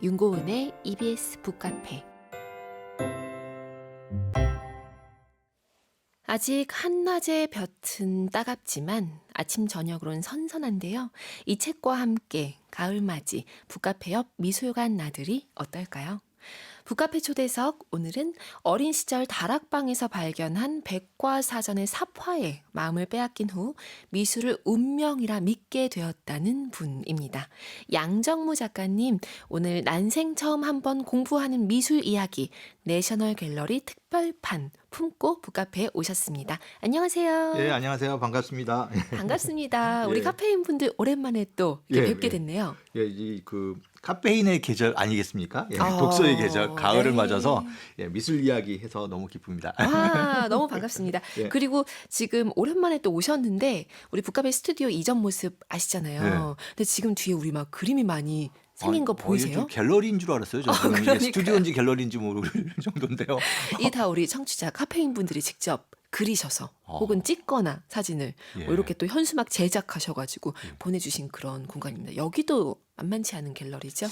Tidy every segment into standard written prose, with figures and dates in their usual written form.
윤고은의 EBS 북카페. 아직 한낮의 볕은 따갑지만 아침 저녁으론 선선한데요. 이 책과 함께 가을맞이 북카페 옆 미술관 나들이 어떨까요? 북카페 초대석, 오늘은 어린 시절 다락방에서 발견한 백과사전의 삽화에 마음을 빼앗긴 후 미술을 운명이라 믿게 되었다는 분입니다. 양정무 작가님, 오늘 난생 처음 한번 공부하는 미술 이야기 내셔널 갤러리 특별판 품고 북카페에 오셨습니다. 안녕하세요. 예, 안녕하세요. 반갑습니다. 반갑습니다. 우리 예, 카페인 분들 오랜만에 또 이렇게 예, 뵙게 예. 됐네요. 예, 카페인의 계절 아니겠습니까? 예, 독서의 계절, 가을을 네. 맞아서 예, 미술 이야기 해서 너무 기쁩니다. 와, 너무 반갑습니다. 예, 그리고 지금 오랜만에 또 오셨는데 우리 북카페 스튜디오 이전 모습 예. 아시잖아요. 근데 지금 뒤에 우리 막 그림이 많이 생긴 거 이게 좀 보이세요? 갤러리인 줄 알았어요. 저는 이게 그러니까요. 스튜디오인지 갤러리인지 모를 정도인데요. 이게 다 우리 청취자 카페인 분들이 직접 그리셔서 혹은 어, 찍거나 사진을 뭐 예, 이렇게 또 현수막 제작하셔가지고 예. 보내주신 그런 공간입니다. 여기도 만만치 않은 갤러리죠?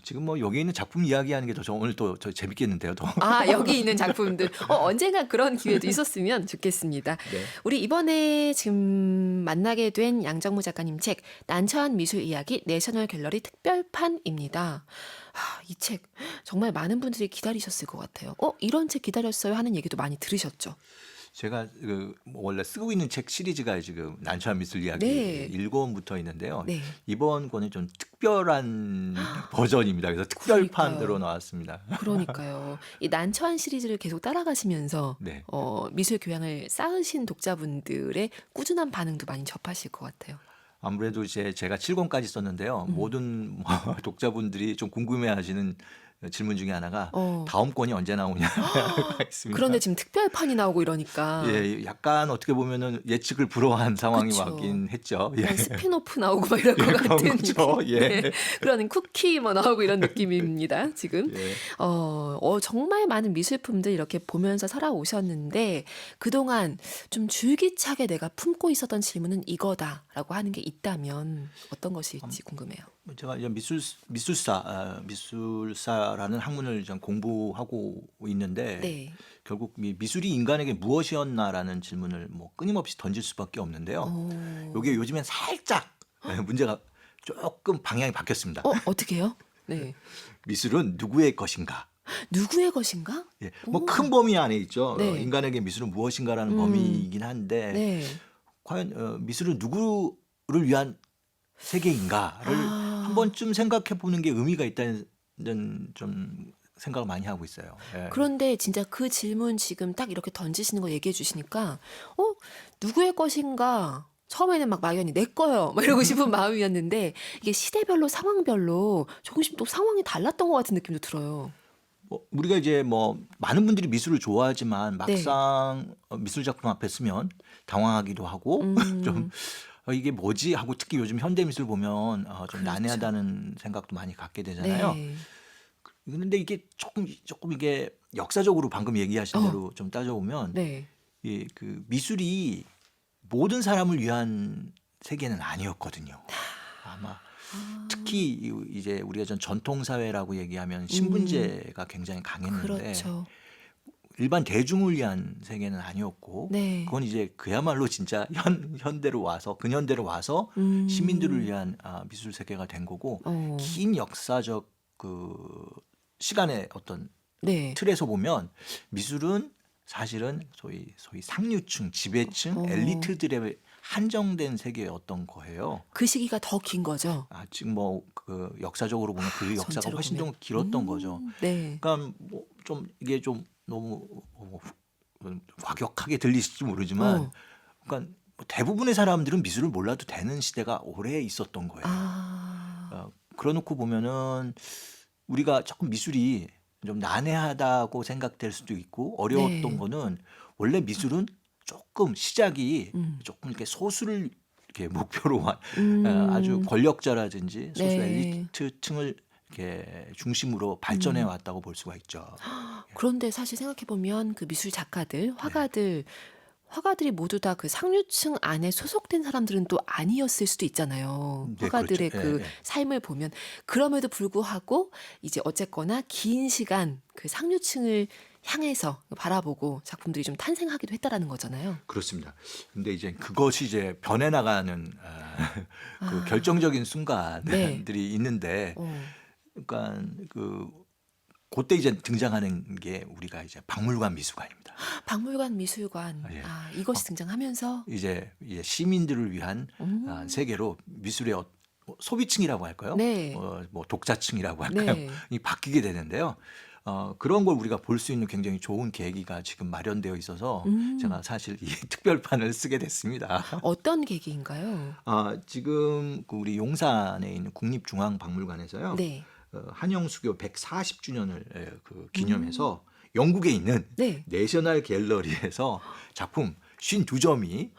지금 뭐 여기 있는 작품 이야기하는 게 오늘 또 저 재밌겠는데요, 더. 아, 여기 있는 작품들. 언젠가 그런 기회도 있었으면 좋겠습니다. 네. 우리 이번에 지금 만나게 된 양정무 작가님 책, 난처한 미술 이야기 내셔널 갤러리 특별판입니다. 이 책 정말 많은 분들이 기다리셨을 것 같아요. 이런 책 기다렸어요 하는 얘기도 많이 들으셨죠? 제가 원래 쓰고 있는 책 시리즈가 지금 난처한 미술 이야기 네. 1권부터 있는데요. 네. 이번 권은 좀 특별한 버전입니다. 그래서 특별판으로 그러니까요. 나왔습니다. 그러니까요. 이 난처한 시리즈를 계속 따라가시면서 네. 미술 교양을 쌓으신 독자분들의 꾸준한 반응도 많이 접하실 것 같아요. 아무래도 이제 제가 7권까지 썼는데요. 음. 모든 독자분들이 좀 궁금해하시는 질문 중에 하나가 어. 다음 권이 언제 나오냐가 있습니다. 그런데 지금 특별판이 나오고 이러니까 예, 약간 어떻게 보면은 예측을 불허한 상황이 그쵸. 왔긴 했죠. 예. 약간 스피노프 나오고 막 이럴 것 예, 같은 그렇죠. 느낌. 예. 네. 그런 쿠키 뭐 나오고 이런 느낌입니다. 지금. 예. 정말 많은 미술품들 이렇게 보면서 살아오셨는데 그동안 좀 줄기차게 내가 품고 있었던 질문은 이거다라고 하는 게 있다면 어떤 것일지 궁금해요. 제가 이제 미술사라는 학문을 좀 공부하고 있는데 네. 결국 미술이 인간에게 무엇이었나라는 질문을 뭐 끊임없이 던질 수밖에 없는데요. 어, 이게 요즘엔 살짝 문제가 조금 방향이 바뀌었습니다. 어떻게요? 네. 미술은 누구의 것인가? 누구의 것인가? 예, 오. 뭐 큰 범위 안에 있죠. 네. 인간에게 미술은 무엇인가라는 음. 범위이긴 한데 네. 과연 미술은 누구를 위한 세계인가를 한 번쯤 생각해 보는 게 의미가 있다는 좀 생각을 많이 하고 있어요. 예. 그런데 진짜 그 질문 지금 딱 이렇게 던지시는 거 얘기해 주시니까 누구의 것인가? 처음에는 막 막연히 내 거요. 막 이러고 싶은 마음이었는데 이게 시대별로 상황별로 조금씩 또 상황이 달랐던 것 같은 느낌도 들어요. 우리가 이제 뭐 많은 분들이 미술을 좋아하지만 네. 막상 미술 작품 앞에 서면 당황하기도 하고 좀 음, 이게 뭐지 하고 특히 요즘 현대 미술 보면 좀 그렇죠. 난해하다는 생각도 많이 갖게 되잖아요. 네. 그런데 이게 조금 이게 역사적으로 방금 얘기하신 대로 좀 따져보면 네. 그 미술이 모든 사람을 위한 세계는 아니었거든요. 아마 특히 이제 우리가 전통 사회라고 얘기하면 신분제가 굉장히 강했는데 그렇죠. 일반 대중을 위한 세계는 아니었고 네. 그건 이제 그야말로 진짜 현대로 와서 근현대로 와서 시민들을 위한 미술 세계가 된 거고 어, 긴 역사적 그 시간의 어떤 네. 틀에서 보면 미술은 사실은 소위 상류층, 지배층, 어. 엘리트들의 한정된 세계였던 거예요. 그 시기가 더 긴 거죠. 지금 뭐 그 역사적으로 보면 그 역사가 전체로 훨씬 더 보면. 길었던 거죠. 네. 그러니까 뭐 좀 이게 좀 너무 과격하게 들리실지 모르지만, 어. 그러니까 뭐 대부분의 사람들은 미술을 몰라도 되는 시대가 오래 있었던 거예요. 그러놓고 보면은 우리가 조금 미술이 좀 난해하다고 생각될 수도 있고 어려웠던 네. 거는 원래 미술은 조금 시작이 음. 조금 이렇게 소수를 이렇게 목표로 한 음. 아주 권력자라든지 소수 네. 엘리트층을 이렇게 중심으로 발전해 왔다고 볼 수가 있죠. 그런데 사실 생각해 보면 그 미술 작가들, 화가들 화가들이 모두 다 그 상류층 안에 소속된 사람들은 또 아니었을 수도 있잖아요. 네, 그렇죠. 화가들의 그 예, 예. 삶을 보면 그럼에도 불구하고 이제 어쨌거나 긴 시간 그 상류층을 향해서 바라보고 작품들이 좀 탄생하기도 했다라는 거잖아요. 그렇습니다. 근데 이제 그것이 이제 변해나가는 그 아, 결정적인 네. 순간들이 있는데, 어, 그러니까 그 그때 이제 등장하는 게 우리가 이제 박물관 미술관입니다. 박물관, 미술관. 예. 아, 이것이 등장하면서 이제 시민들을 위한 음, 세계로 미술의 뭐 소비층이라고 할까요? 네. 뭐 독자층이라고 할까요? 네. 이 바뀌게 되는데요. 그런 걸 우리가 볼 수 있는 굉장히 좋은 계기가 지금 마련되어 있어서 음, 제가 사실 이 특별판을 쓰게 됐습니다. 어떤 계기인가요? 지금 그 우리 용산에 있는 국립중앙박물관에서요. 네. 한영수교 140주년을 그 음, 기념해서 영국에 있는 네. 내셔널 갤러리에서 작품 52점이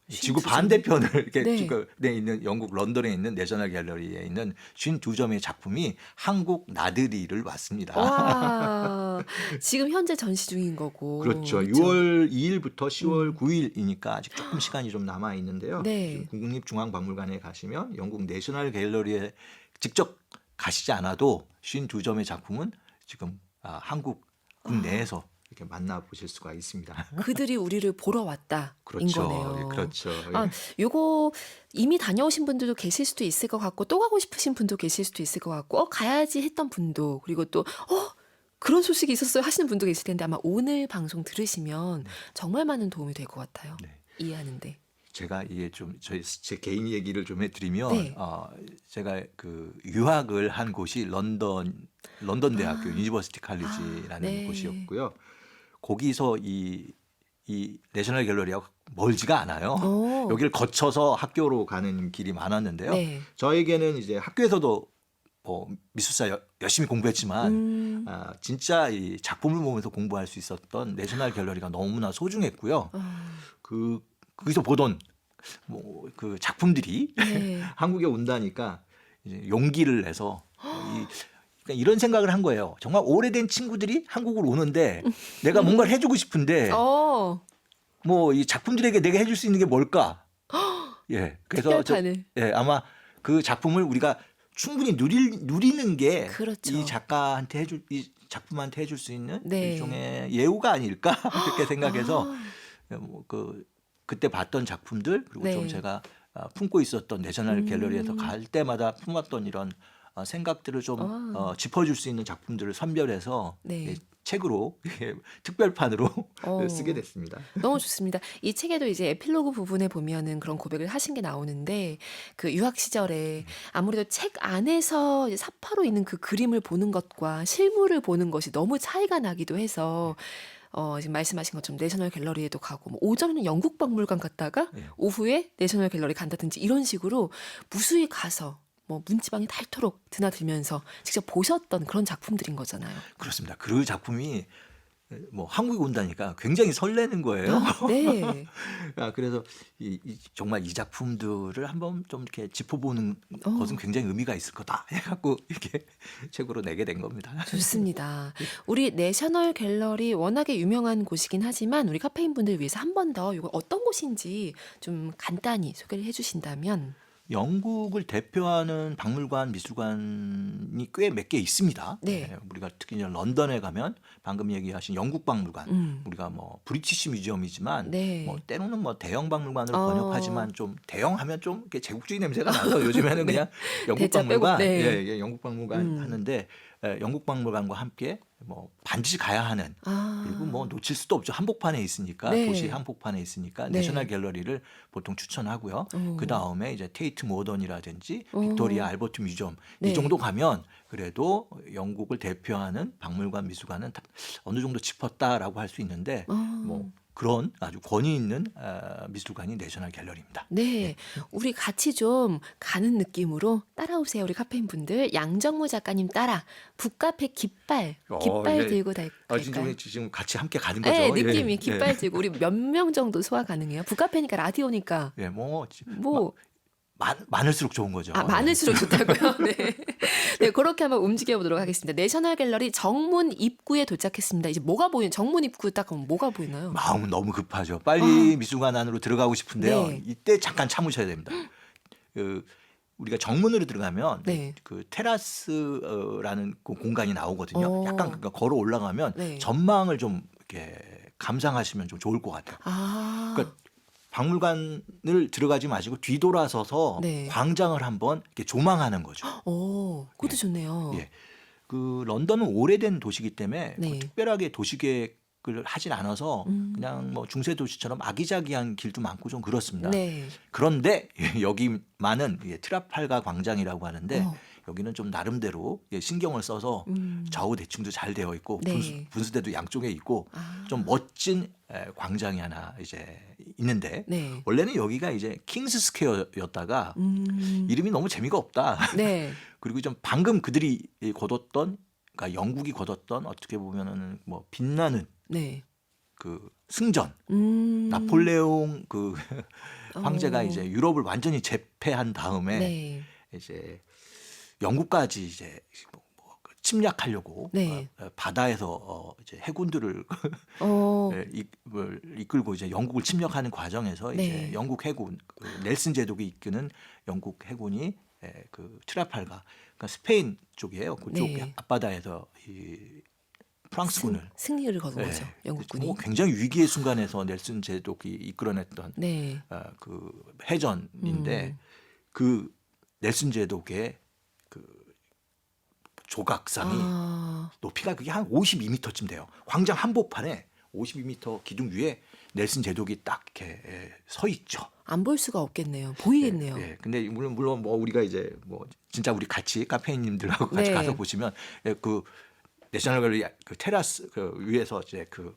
지구 52점. 반대편을 이렇게 네. 지구에 있는 영국 런던에 있는 내셔널 갤러리에 있는 52점의 작품이 한국 나들이를 왔습니다. 와, 지금 현재 전시 중인 거고, 그렇죠. 그렇죠? 6월 2일부터 10월 음, 9일이니까 아직 조금 시간이 좀 남아 있는데요. 지금 네. 국립중앙박물관에 가시면 영국 내셔널 갤러리에 직접 가시지 않아도 52점의 작품은 지금 한국 아, 국내에서 이렇게 만나보실 수가 있습니다. 그들이 우리를 보러 왔다인 그렇죠. 예, 거네요. 그렇죠. 아, 예. 요거 이미 다녀오신 분들도 계실 수도 있을 것 같고, 또 가고 싶으신 분도 계실 수도 있을 것 같고, 가야지 했던 분도, 그리고 또, 그런 소식이 있었어요 하시는 분도 계실 텐데, 아마 오늘 방송 들으시면 네. 정말 많은 도움이 될 것 같아요. 네. 이해하는데. 제가 이게 좀 제 개인 얘기를 좀 해드리면 네. 제가 그 유학을 한 곳이 런던 대학교 아, 유니버시티 칼리지라는 네. 곳이었고요. 거기서 이 내셔널 갤러리하고 멀지가 않아요. 어, 여기를 거쳐서 학교로 가는 길이 많았는데요. 네. 저에게는 이제 학교에서도 뭐 미술사 열심히 공부했지만 음, 진짜 이 작품을 보면서 공부할 수 있었던 내셔널 갤러리가 너무나 소중했고요. 어, 거기서 보던 뭐 그 작품들이 네. 한국에 온다니까 이제 용기를 내서 그러니까 이런 생각을 한 거예요. 정말 오래된 친구들이 한국을 오는데 내가 뭔가를 해주고 싶은데 어, 뭐 이 작품들에게 내가 해줄 수 있는 게 뭘까? 예, 그래서 특별판을. 아마 그 작품을 우리가 충분히 누리는 게 이 그렇죠. 작가한테 이 작품한테 해줄 수 있는 네. 일종의 예우가 아닐까 그렇게 생각해서 아, 그때 봤던 작품들 그리고 좀 네. 제가 품고 있었던 내셔널 갤러리에서 음, 갈 때마다 품었던 이런 생각들을 좀 아, 짚어줄 수 있는 작품들을 선별해서 네. 책으로 특별판으로 쓰게 어, 됐습니다. 너무 좋습니다. 이 책에도 이제 에필로그 부분에 보면은 그런 고백을 하신 게 나오는데 그 유학 시절에 아무래도 책 안에서 이제 사파로 있는 그 그림을 보는 것과 실물을 보는 것이 너무 차이가 나기도 해서 지금 말씀하신 것처럼 내셔널 갤러리에도 가고 뭐 오전에는 영국 박물관 갔다가 예. 오후에 내셔널 갤러리 간다든지 이런 식으로 무수히 가서 뭐 문지방이 닳도록 드나들면서 직접 보셨던 그런 작품들인 거잖아요. 그렇습니다. 그 작품이 뭐 한국에 온다니까 굉장히 설레는 거예요. 아, 네. 그래서 정말 이 작품들을 한번 좀 이렇게 짚어보는 것은 어. 굉장히 의미가 있을 거다 해갖고 이렇게 책으로 내게 된 겁니다. 좋습니다. 우리 내셔널 갤러리 워낙에 유명한 곳이긴 하지만 우리 카페인 분들 위해서 한 번 더 이거 어떤 곳인지 좀 간단히 소개를 해주신다면. 영국을 대표하는 박물관, 미술관이 꽤 몇 개 있습니다. 네. 우리가 특히 이제 런던에 가면 방금 얘기하신 영국 박물관, 음. 우리가 뭐 브리티시 뮤지엄이지만 뭐 네. 때로는 뭐 대형 박물관으로 어, 번역하지만 좀 대형하면 좀 이렇게 제국주의 냄새가 나서 요즘에는 네. 그냥 영국 대자 빼고, 박물관, 네. 영국 박물관 음. 하는데 영국 박물관과 함께 뭐 반드시 가야 하는 그리고 뭐 아, 놓칠 수도 없죠. 한복판에 있으니까 도시 네. 한복판에 있으니까 내셔널 네. 갤러리를 보통 추천하고요. 그 어, 다음에 이제 테이트 모던이라든지 빅토리아 어, 알버트 뮤지엄 이 네. 정도 가면 그래도 영국을 대표하는 박물관 미술관은 어느 정도 짚었다라고 할 수 있는데 뭐 어. 그런 아주 권위 있는 미술관이 내셔널 갤러리입니다. 예. 네, 우리 같이 좀 가는 느낌으로 따라오세요. 우리 카페인 분들. 양정무 작가님 따라 북카페 깃발, 깃발 예. 들고 갈까요? 지금 같이 함께 가는 네, 거죠. 예. 느낌이 예. 깃발 들고 우리 몇 명 정도 소화 가능해요? 북카페니까 라디오니까 예. 뭐 뭐 많을수록 좋은 거죠. 아, 많을수록 좋다고요? 네. 네, 그렇게 한번 움직여 보도록 하겠습니다. 내셔널 갤러리 정문 입구에 도착했습니다. 이제 뭐가 보이는 정문 입구 딱 가면 뭐가 보이나요? 마음은 너무 급하죠. 빨리 미술관 안으로 들어가고 싶은데요. 네. 이때 잠깐 참으셔야 됩니다. 우리가 정문으로 들어가면 네. 그 테라스라는 그 공간이 나오거든요. 어. 약간 그러니까 걸어 올라가면 네. 전망을 좀 이렇게 감상하시면 좀 좋을 것 같아요. 아. 그러니까 박물관을 들어가지 마시고 뒤돌아서서 네. 광장을 한번 이렇게 조망하는 거죠. 그것도 예. 좋네요. 예. 그 런던은 오래된 도시이기 때문에 네. 뭐 특별하게 도시계획을 하진 않아서 음. 그냥 뭐 중세 도시처럼 아기자기한 길도 많고 좀 그렇습니다. 네. 그런데 여기만은 트라팔가 광장이라고 하는데 어. 여기는 좀 나름대로 신경을 써서 좌우 대칭도 잘 되어 있고 네. 분수대도 양쪽에 있고 아. 좀 멋진 광장이 하나 이제 있는데 네. 원래는 여기가 이제 킹스 스퀘어였다가 이름이 너무 재미가 없다. 네. 그리고 좀 방금 그들이 거뒀던 그러니까 영국이 거뒀던 어떻게 보면은 뭐 빛나는 네. 그 승전 음. 나폴레옹 그 황제가 어. 이제 유럽을 완전히 제패한 다음에 네. 이제 영국까지 이제 침략하려고 네. 바다에서 이제 해군들을 어. 이끌고 이제 영국을 침략하는 과정에서 이제 네. 영국 해군 그 넬슨 제독이 이끄는 영국 해군이 그 트라팔가 그러니까 스페인 쪽이에요. 그쪽 네. 앞바다에서 이 프랑스군을 승리를 거둔 예, 거죠. 영국군이. 뭐 굉장히 위기의 순간에서 넬슨 제독이 이끌어냈던 네. 그 해전인데 음. 그 넬슨 제독의 그 조각상이 아. 높이가 그게 한 52m쯤 돼요. 광장 한복판에 52m 기둥 위에 넬슨 제독이 딱 이렇게 서 있죠. 안 볼 수가 없겠네요. 보이겠네요. 예. 근데 물론 뭐 우리가 이제 뭐 진짜 우리 같이 카페인님들하고 같이 네. 가서 보시면 그 내셔널 갤러리 그 테라스 그 위에서 이제 그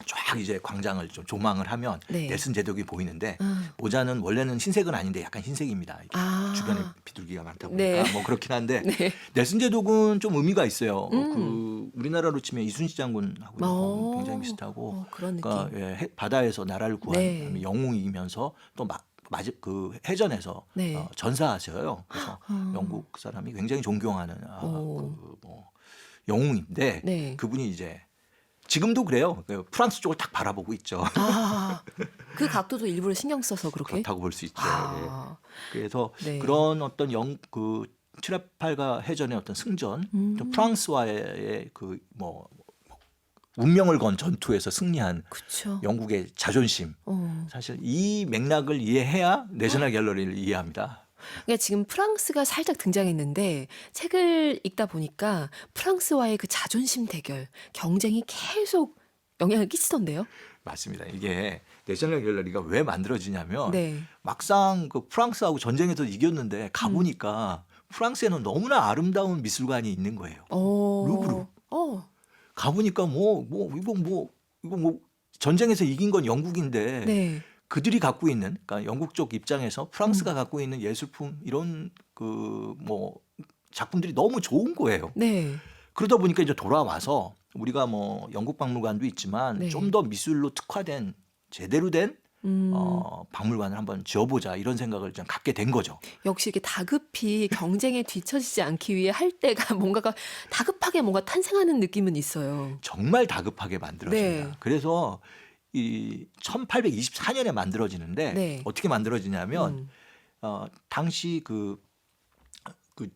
쫙 이제 광장을 좀 조망을 하면 네. 넬슨 제독이 보이는데 아. 모자는 원래는 흰색은 아닌데 약간 흰색입니다. 이게 아. 주변에 비둘기가 많다 보니까 네. 뭐 그렇긴 한데 네. 넬슨 제독은 좀 의미가 있어요. 그 우리나라로 치면 이순신 장군하고 굉장히 비슷하고 그런 느낌. 그러니까 바다에서 나라를 구한 네. 그다음에 영웅이면서 또 그 해전에서 네. 전사하셔요. 그래서 영국 사람이 굉장히 존경하는 뭐 영웅인데 네. 그분이 이제 지금도 그래요. 그 프랑스 쪽을 딱 바라보고 있죠. 아. 그 각도도 일부러 신경 써서 그렇게? 그렇다고 볼 수 있죠. 아. 예. 그래서 네. 그런 어떤 그 트라팔가 해전의 어떤 승전, 또 프랑스와의 그 뭐 운명을 건 전투에서 승리한 그쵸. 영국의 자존심. 사실 이 맥락을 이해해야 내셔널 갤러리를 이해합니다. 그러니까 지금 프랑스가 살짝 등장했는데 책을 읽다 보니까 프랑스와의 그 자존심 대결, 경쟁이 계속 영향을 끼치던데요. 맞습니다. 이게 내셔널 갤러리가 왜 만들어지냐면 네. 막상 그 프랑스하고 전쟁에서 이겼는데 가보니까 프랑스에는 너무나 아름다운 미술관이 있는 거예요. 루브르. 가보니까 이거 뭐 전쟁에서 이긴 건 영국인데 네. 그들이 갖고 있는 그러니까 영국 쪽 입장에서 프랑스가 갖고 있는 예술품 이런 그 뭐 작품들이 너무 좋은 거예요. 네. 그러다 보니까 이제 돌아와서 우리가 뭐 영국 박물관도 있지만 네. 좀 더 미술로 특화된 제대로 된 박물관을 한번 지어보자 이런 생각을 좀 갖게 된 거죠. 역시 이렇게 다급히 경쟁에 뒤처지지 않기 위해 할 때가 뭔가가 다급하게 뭔가 탄생하는 느낌은 있어요. 정말 다급하게 만들어집니다. 네. 그래서 이 1824년에 만들어지는데 네. 어떻게 만들어지냐면 당시 그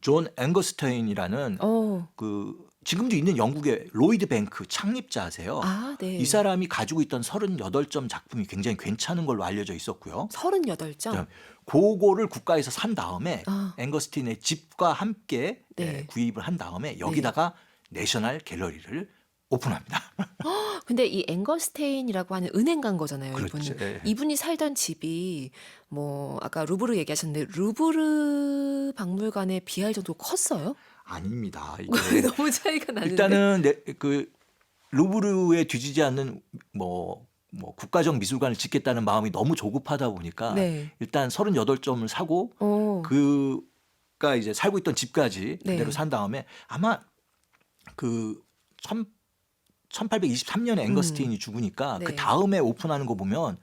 존 앵거스터인이라는 그 지금도 있는 영국의 로이드 뱅크 창립자세요. 아, 네. 이 사람이 가지고 있던 38점 작품이 굉장히 괜찮은 걸로 알려져 있었고요. 38점? 그거를 국가에서 산 다음에 아. 앵거스틴의 집과 함께 네. 구입을 한 다음에 여기다가 내셔널 갤러리를 오픈합니다. 근데 이 앵거스테인이라고 하는 은행가인 거잖아요. 그렇죠. 이분은. 예. 이분이 살던 집이 뭐 아까 루브르 얘기하셨는데 루브르 박물관에 비할 정도로 컸어요? 아닙니다. 이게 너무 차이가 나는데. 일단은 그 루브르에 뒤지지 않는 뭐 국가적 미술관을 짓겠다는 마음이 너무 조급하다 보니까 네. 일단 38점을 사고 그가 이제 살고 있던 집까지 네. 그대로 산 다음에 아마 그 1823년에 앵거스틴이 죽으니까 네. 그 다음에 오픈하는 거 보면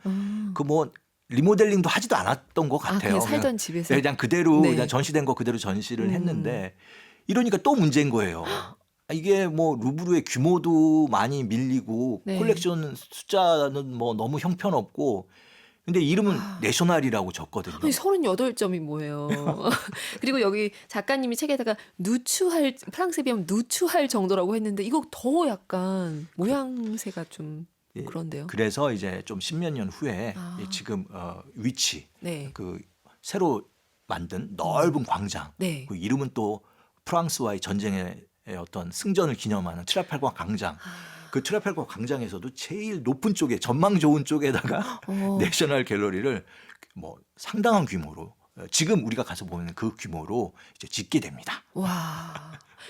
그 뭐 리모델링도 하지도 않았던 것 같아요. 그냥 살던 집에서. 그냥 그대로 네. 그냥 전시된 거 그대로 전시를 했는데 이러니까 또 문제인 거예요. 이게 뭐 루브르의 규모도 많이 밀리고 네. 콜렉션 숫자는 뭐 너무 형편없고 근데 이름은 내셔널이라고 적거든요. 아니 38점이 뭐예요. 그리고 여기 작가님이 책에다가 누추할 프랑스에 비하면 누추할 정도라고 했는데 이거 더 약간 모양새가 좀 예, 그런데요. 그래서 이제 좀 십몇 년 후에 아. 지금 위치 네. 그 새로 만든 넓은 광장 네. 그 이름은 또 프랑스와의 전쟁의 어떤 승전을 기념하는 트라팔가 광장. 그 트라팔가 광장에서도 제일 높은 쪽에 전망 좋은 쪽에다가 내셔널 갤러리를 뭐 상당한 규모로 지금 우리가 가서 보면 그 규모로 이제 짓게 됩니다. 와.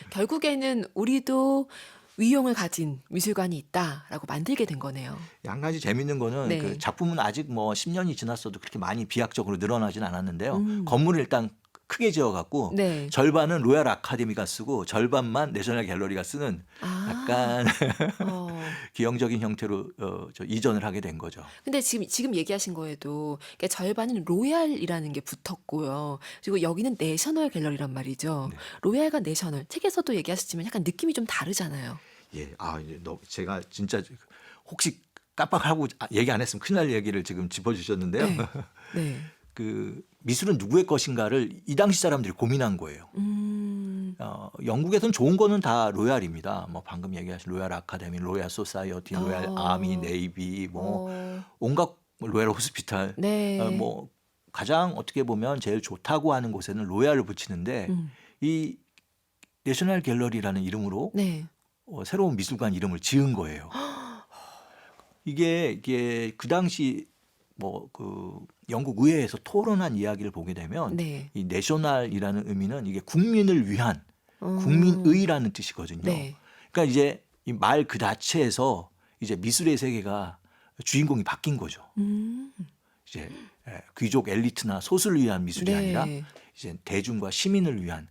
결국에는 우리도 위용을 가진 미술관이 있다라고 만들게 된 거네요. 한 가지 재밌는 거는 네. 그 작품은 아직 뭐 10년이 지났어도 그렇게 많이 비약적으로 늘어나진 않았는데요. 음. 건물을 일단 크게 지어갖고 네. 절반은 로얄 아카데미가 쓰고 절반만 내셔널 갤러리가 쓰는 약간 어. 기형적인 형태로 이전을 하게 된 거죠. 근데 지금 얘기하신 거에도 그러니까 절반은 로얄이라는 게 붙었고요. 그리고 여기는 내셔널 갤러리란 말이죠. 네. 로얄과 내셔널 책에서도 얘기하셨지만 약간 느낌이 좀 다르잖아요. 예, 이제 제가 진짜 혹시 깜빡하고 얘기 안 했으면 큰일 날 얘기를 지금 짚어주셨는데요. 네. 네. 그 미술은 누구의 것인가를 이 당시 사람들이 고민한 거예요. 영국에서는 좋은 거는 다 로얄입니다. 뭐 방금 얘기하신 로얄 아카데미, 로얄 소사이어티, 로얄 아미, 네이비, 뭐 온갖 로얄 호스피탈, 네. 뭐 가장 어떻게 보면 제일 좋다고 하는 곳에는 로얄을 붙이는데 이 내셔널 갤러리라는 이름으로 네. 새로운 미술관 이름을 지은 거예요. 이게 그 당시 뭐 그 영국 의회에서 토론한 이야기를 보게 되면 네. 이 내셔널이라는 의미는 이게 국민을 위한 음. 국민의라는 뜻이거든요. 네. 그러니까 이제 이 말 그 자체에서 이제 미술의 세계가 주인공이 바뀐 거죠. 이제 귀족 엘리트나 소수를 위한 미술이 네. 아니라 이제 대중과 시민을 위한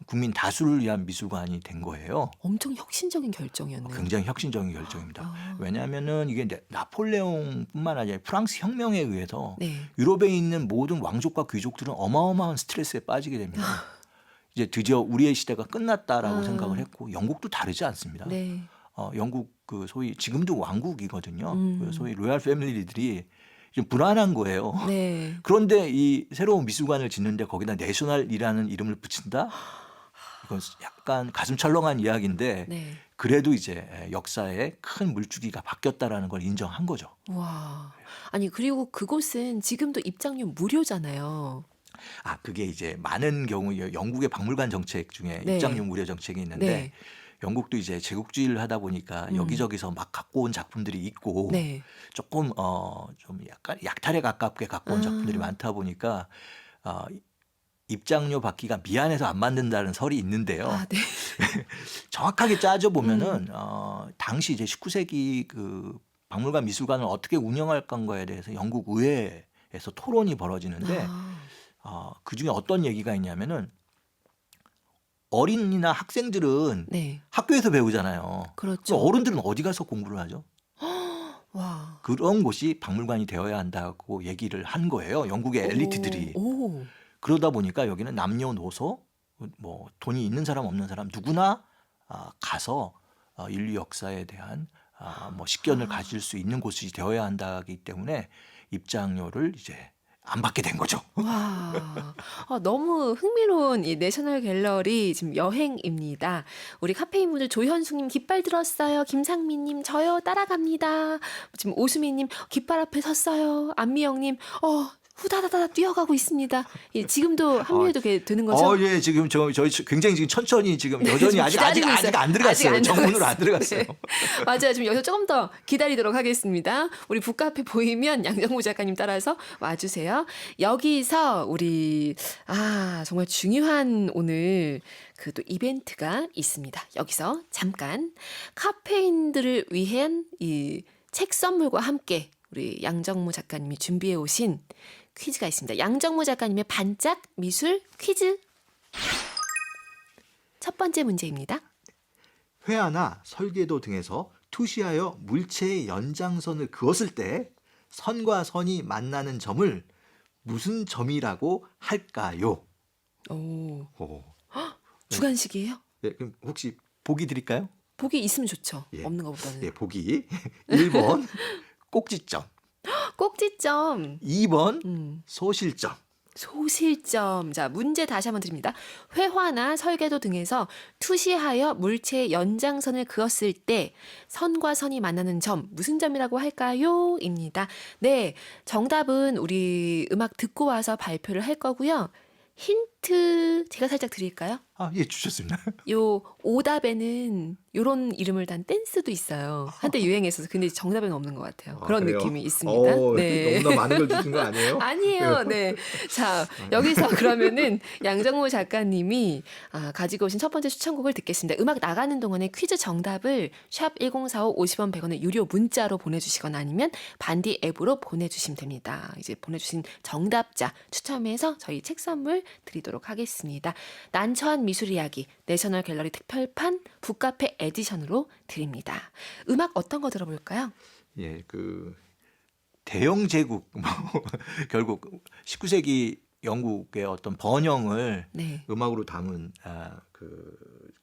국민 다수를 위한 미술관이 된 거예요. 엄청 혁신적인 결정이었네요. 굉장히 혁신적인 결정입니다. 왜냐하면은 이게 나폴레옹뿐만 아니라 프랑스 혁명에 의해서 네. 유럽에 있는 모든 왕족과 귀족들은 어마어마한 스트레스에 빠지게 됩니다. 이제 드디어 우리의 시대가 끝났다라고 생각을 했고 영국도 다르지 않습니다. 네. 영국 그 소위 지금도 왕국이거든요. 그 소위 로얄 패밀리들이 좀 불안한 거예요. 네. 그런데 이 새로운 미술관을 짓는데 거기다 내셔널이라는 이름을 붙인다? 이건 약간 가슴 철렁한 이야기인데 네. 그래도 이제 역사에 큰 물주기가 바뀌었다라는 걸 인정한 거죠. 와. 아니 그리고 그곳은 지금도 입장료 무료잖아요. 그게 이제 많은 경우 영국의 박물관 정책 중에 네. 입장료 무료 정책이 있는데 네. 영국도 이제 제국주의를 하다 보니까 여기저기서 막 갖고 온 작품들이 있고 네. 조금 좀 약간 약탈에 가깝게 갖고 온 작품들이 많다 보니까 입장료 받기가 미안해서 안 만든다는 설이 있는데요. 네. 정확하게 따져 보면은 당시 이제 19세기 그 박물관 미술관을 어떻게 운영할 건가에 대해서 영국 의회에서 토론이 벌어지는데 그 중에 어떤 얘기가 있냐면은 어린이나 학생들은 네. 학교에서 배우잖아요. 그렇죠. 그럼 어른들은 어디 가서 공부를 하죠? 와. 그런 곳이 박물관이 되어야 한다고 얘기를 한 거예요. 영국의 엘리트들이. 오. 그러다 보니까 여기는 남녀노소 뭐 돈이 있는 사람 없는 사람 누구나 가서 인류 역사에 대한 뭐 식견을 가질 수 있는 곳이 되어야 한다기 때문에 입장료를 이제 안 받게 된 거죠. 와. 너무 흥미로운 이 내셔널 갤러리 지금 여행입니다. 우리 카페인분들 조현숙님 깃발 들었어요. 김상민님 저요 따라갑니다. 지금 오수미님 깃발 앞에 섰어요. 안미영님 후다다다 뛰어가고 있습니다. 예, 지금도 합류해도 되는 거죠? 예, 지금 저희 굉장히 지금 천천히 지금 네, 여전히 지금 아직 기다리고 있어요. 안 들어갔어요. 아직 안 정문으로 들어갔어요. 안 들어갔어요. 네. 맞아요. 지금 여기서 조금 더 기다리도록 하겠습니다. 우리 북카페 보이면 양정모 작가님 따라서 와주세요. 여기서 우리 정말 중요한 오늘 그 또 이벤트가 있습니다. 여기서 잠깐 카페인들을 위한 이 책 선물과 함께 우리 양정모 작가님이 준비해 오신 퀴즈가 있습니다. 양정모 작가님의 반짝 미술 퀴즈. 첫 번째 문제입니다. 회화나 설계도 등에서 투시하여 물체의 연장선을 그었을 때 선과 선이 만나는 점을 무슨 점이라고 할까요? 오, 오. 주관식이에요? 예, 그럼 혹시 보기 드릴까요? 보기 있으면 좋죠. 예. 없는 것보다는. 예, 보기. 1번 꼭지점, 꼭지점. 2번 소실점. 소실점. 자, 문제 다시 한번 드립니다. 회화나 설계도 등에서 투시하여 물체의 연장선을 그었을 때 선과 선이 만나는 점, 무슨 점이라고 할까요? 입니다. 네, 정답은 우리 음악 듣고 와서 발표를 할 거고요. 힌트 제가 살짝 드릴까요? 아, 예, 주셨습니다. 요 오답에는 요런 이름을 단 댄스도 있어요. 한때 유행했어서. 근데 정답에는 없는 것 같아요. 그런 그래요? 느낌이 있습니다. 네. 너무나 많은 걸 주신 거 아니에요? 아니에요. 네. 자, 여기서 그러면은 양정모 작가님이 가지고 오신 첫 번째 추천곡을 듣겠습니다. 음악 나가는 동안에 퀴즈 정답을 샵 1045 50원 100원의 유료 문자로 보내주시거나 아니면 반디 앱으로 보내주시면 됩니다. 이제 보내주신 정답자 추첨해서 저희 책 선물 드리도록 하겠습니다. 난처한 미술 이야기 내셔널 갤러리 특별판 북카페 에디션으로 드립니다. 음악 어떤 거 들어볼까요? 예, 대영 제국 결국 19세기 영국의 어떤 번영을 네. 음악으로 담은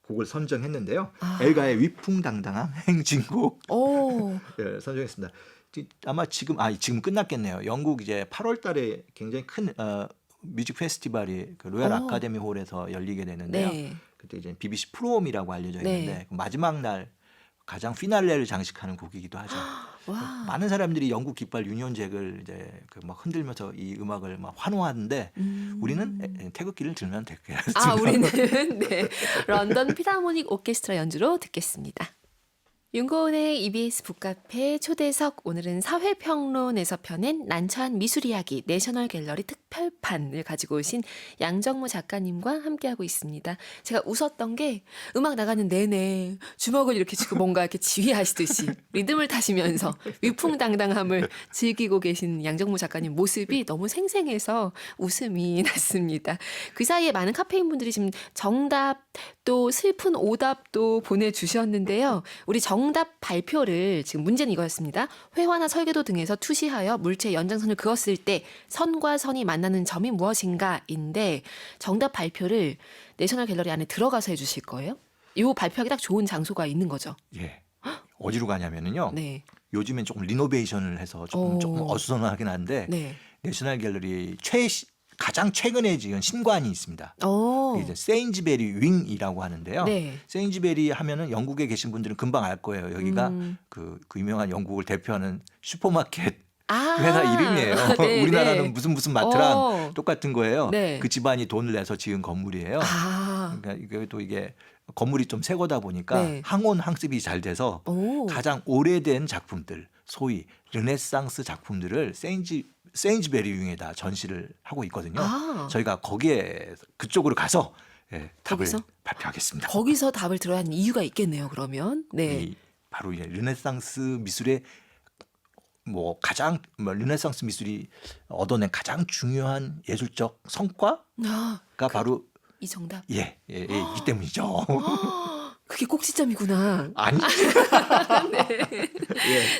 곡을 선정했는데요. 아. 엘가의 위풍당당한 행진곡 오. 예, 선정했습니다. 아마 지금 끝났겠네요. 영국 이제 8월달에 굉장히 큰 뮤직 페스티벌이 로얄 아카데미 홀에서 열리게 되는데요. 네. 그때 이제 BBC 프롬이라고 알려져 있는데 네. 마지막 날 가장 피날레를 장식하는 곡이기도 하죠. 와. 많은 사람들이 영국 깃발 유니온 잭을 이제 막 흔들면서 이 음악을 막 환호하는데 우리는 태극기를 들면 되겠습니다. 우리는 네. 런던 필하모닉 오케스트라 연주로 듣겠습니다. 윤고은의 EBS 북카페 초대석, 오늘은 사회평론에서 펴낸 난처한 미술 이야기 내셔널 갤러리 특별판을 가지고 오신 양정모 작가님과 함께하고 있습니다. 제가 웃었던 게 음악 나가는 내내 주먹을 이렇게 쥐고 뭔가 이렇게 지휘하시듯이 리듬을 타시면서 위풍당당함을 즐기고 계신 양정모 작가님 모습이 너무 생생해서 웃음이 났습니다. 그 사이에 많은 카페인 분들이 지금 정답 또 슬픈 오답도 보내주셨는데요. 우리 정답 발표를, 지금 문제는 이거였습니다. 회화나 설계도 등에서 투시하여 물체의 연장선을 그었을 때 선과 선이 만나는 점이 무엇인가인데, 정답 발표를 내셔널 갤러리 안에 들어가서 해주실 거예요? 이 발표하기 딱 좋은 장소가 있는 거죠. 예. 어디로 가냐면은요. 네. 요즘엔 조금 리노베이션을 해서 조금 어수선하긴 한데 네. 내셔널 갤러리 가장 최근에 지은 신관이 있습니다. 이제 세인즈베리 윙이라고 하는데요. 네. 세인즈베리 하면은 영국에 계신 분들은 금방 알 거예요. 여기가 그 유명한 영국을 대표하는 슈퍼마켓 회사 이름이에요. 네, 우리나라는 네. 무슨 마트랑 똑같은 거예요. 네. 그 집안이 돈을 내서 지은 건물이에요. 그러니까 이게 또 이게 건물이 좀 새 거다 보니까 네. 항온 항습이 잘 돼서 가장 오래된 작품들, 소위 르네상스 작품들을 세인즈베리 윙에다 전시를 하고 있거든요. 저희가 그쪽으로 가서 답을 거기서? 발표하겠습니다. 거기서 답을 들어야 하는 이유가 있겠네요, 그러면. 네. 바로 이제 르네상스 미술의 르네상스 미술이 얻어낸 가장 중요한 예술적 성과가 바로 이 정답. 이 때문이죠. 그게 꼭지점이구나. 아니. 네.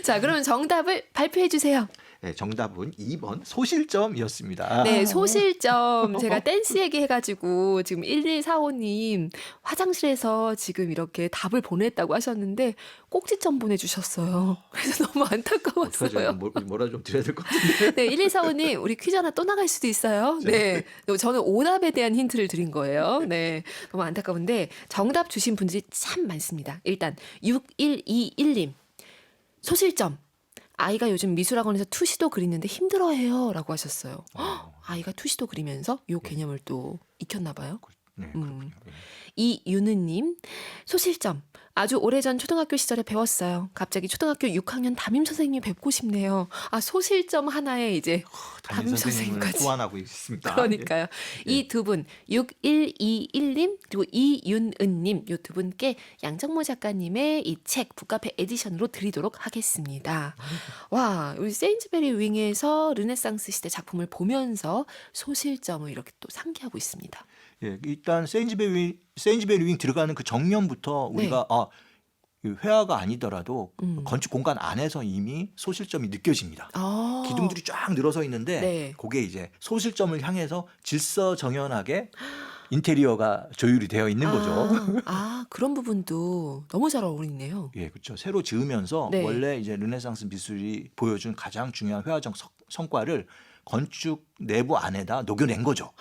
자, 그러면 정답을 발표해 주세요. 네, 정답은 2번 소실점이었습니다. 네, 소실점. 제가 댄스 얘기해가지고 지금 1145님 화장실에서 지금 이렇게 답을 보냈다고 하셨는데 꼭지점 보내주셨어요. 그래서 너무 안타까웠어요. 뭐라 좀 드려야 될 것 같은데. 네, 1145님 우리 퀴즈 하나 또 나갈 수도 있어요. 네, 저는 오답에 대한 힌트를 드린 거예요. 네, 너무 안타까운데 정답 주신 분들이 참 많습니다. 일단 6121님 소실점. 아이가 요즘 미술학원에서 투시도 그리는데 힘들어해요 라고 하셨어요. 아이가 투시도 그리면서 이 개념을 또 익혔나 봐요. 네, 그렇군요. 이윤우님 소실점. 아주 오래전 초등학교 시절에 배웠어요. 갑자기 초등학교 6학년 담임 선생님이 뵙고 싶네요. 소실점 하나에 이제 담임 선생님까지 소환하고 있습니다. 그러니까요. 이 두 분 6121님 그리고 이윤은님 이 두 분께 양정모 작가님의 이 책 북카페 에디션으로 드리도록 하겠습니다. 와, 우리 세인즈베리 윙에서 르네상스 시대 작품을 보면서 소실점을 이렇게 또 상기하고 있습니다. 예, 일단 세인즈베리 윙 들어가는 그 정면부터 우리가 이 회화가 아니더라도 음. 건축 공간 안에서 이미 소실점이 느껴집니다. 아. 기둥들이 쫙 늘어서 있는데 네. 그게 이제 소실점을 향해서 질서정연하게 인테리어가 조율이 되어 있는 거죠. 그런 부분도 너무 잘 어울리네요. 예, 그렇죠. 새로 지으면서 네. 원래 이제 르네상스 미술이 보여준 가장 중요한 회화적 성과를 건축 내부 안에다 녹여낸 거죠.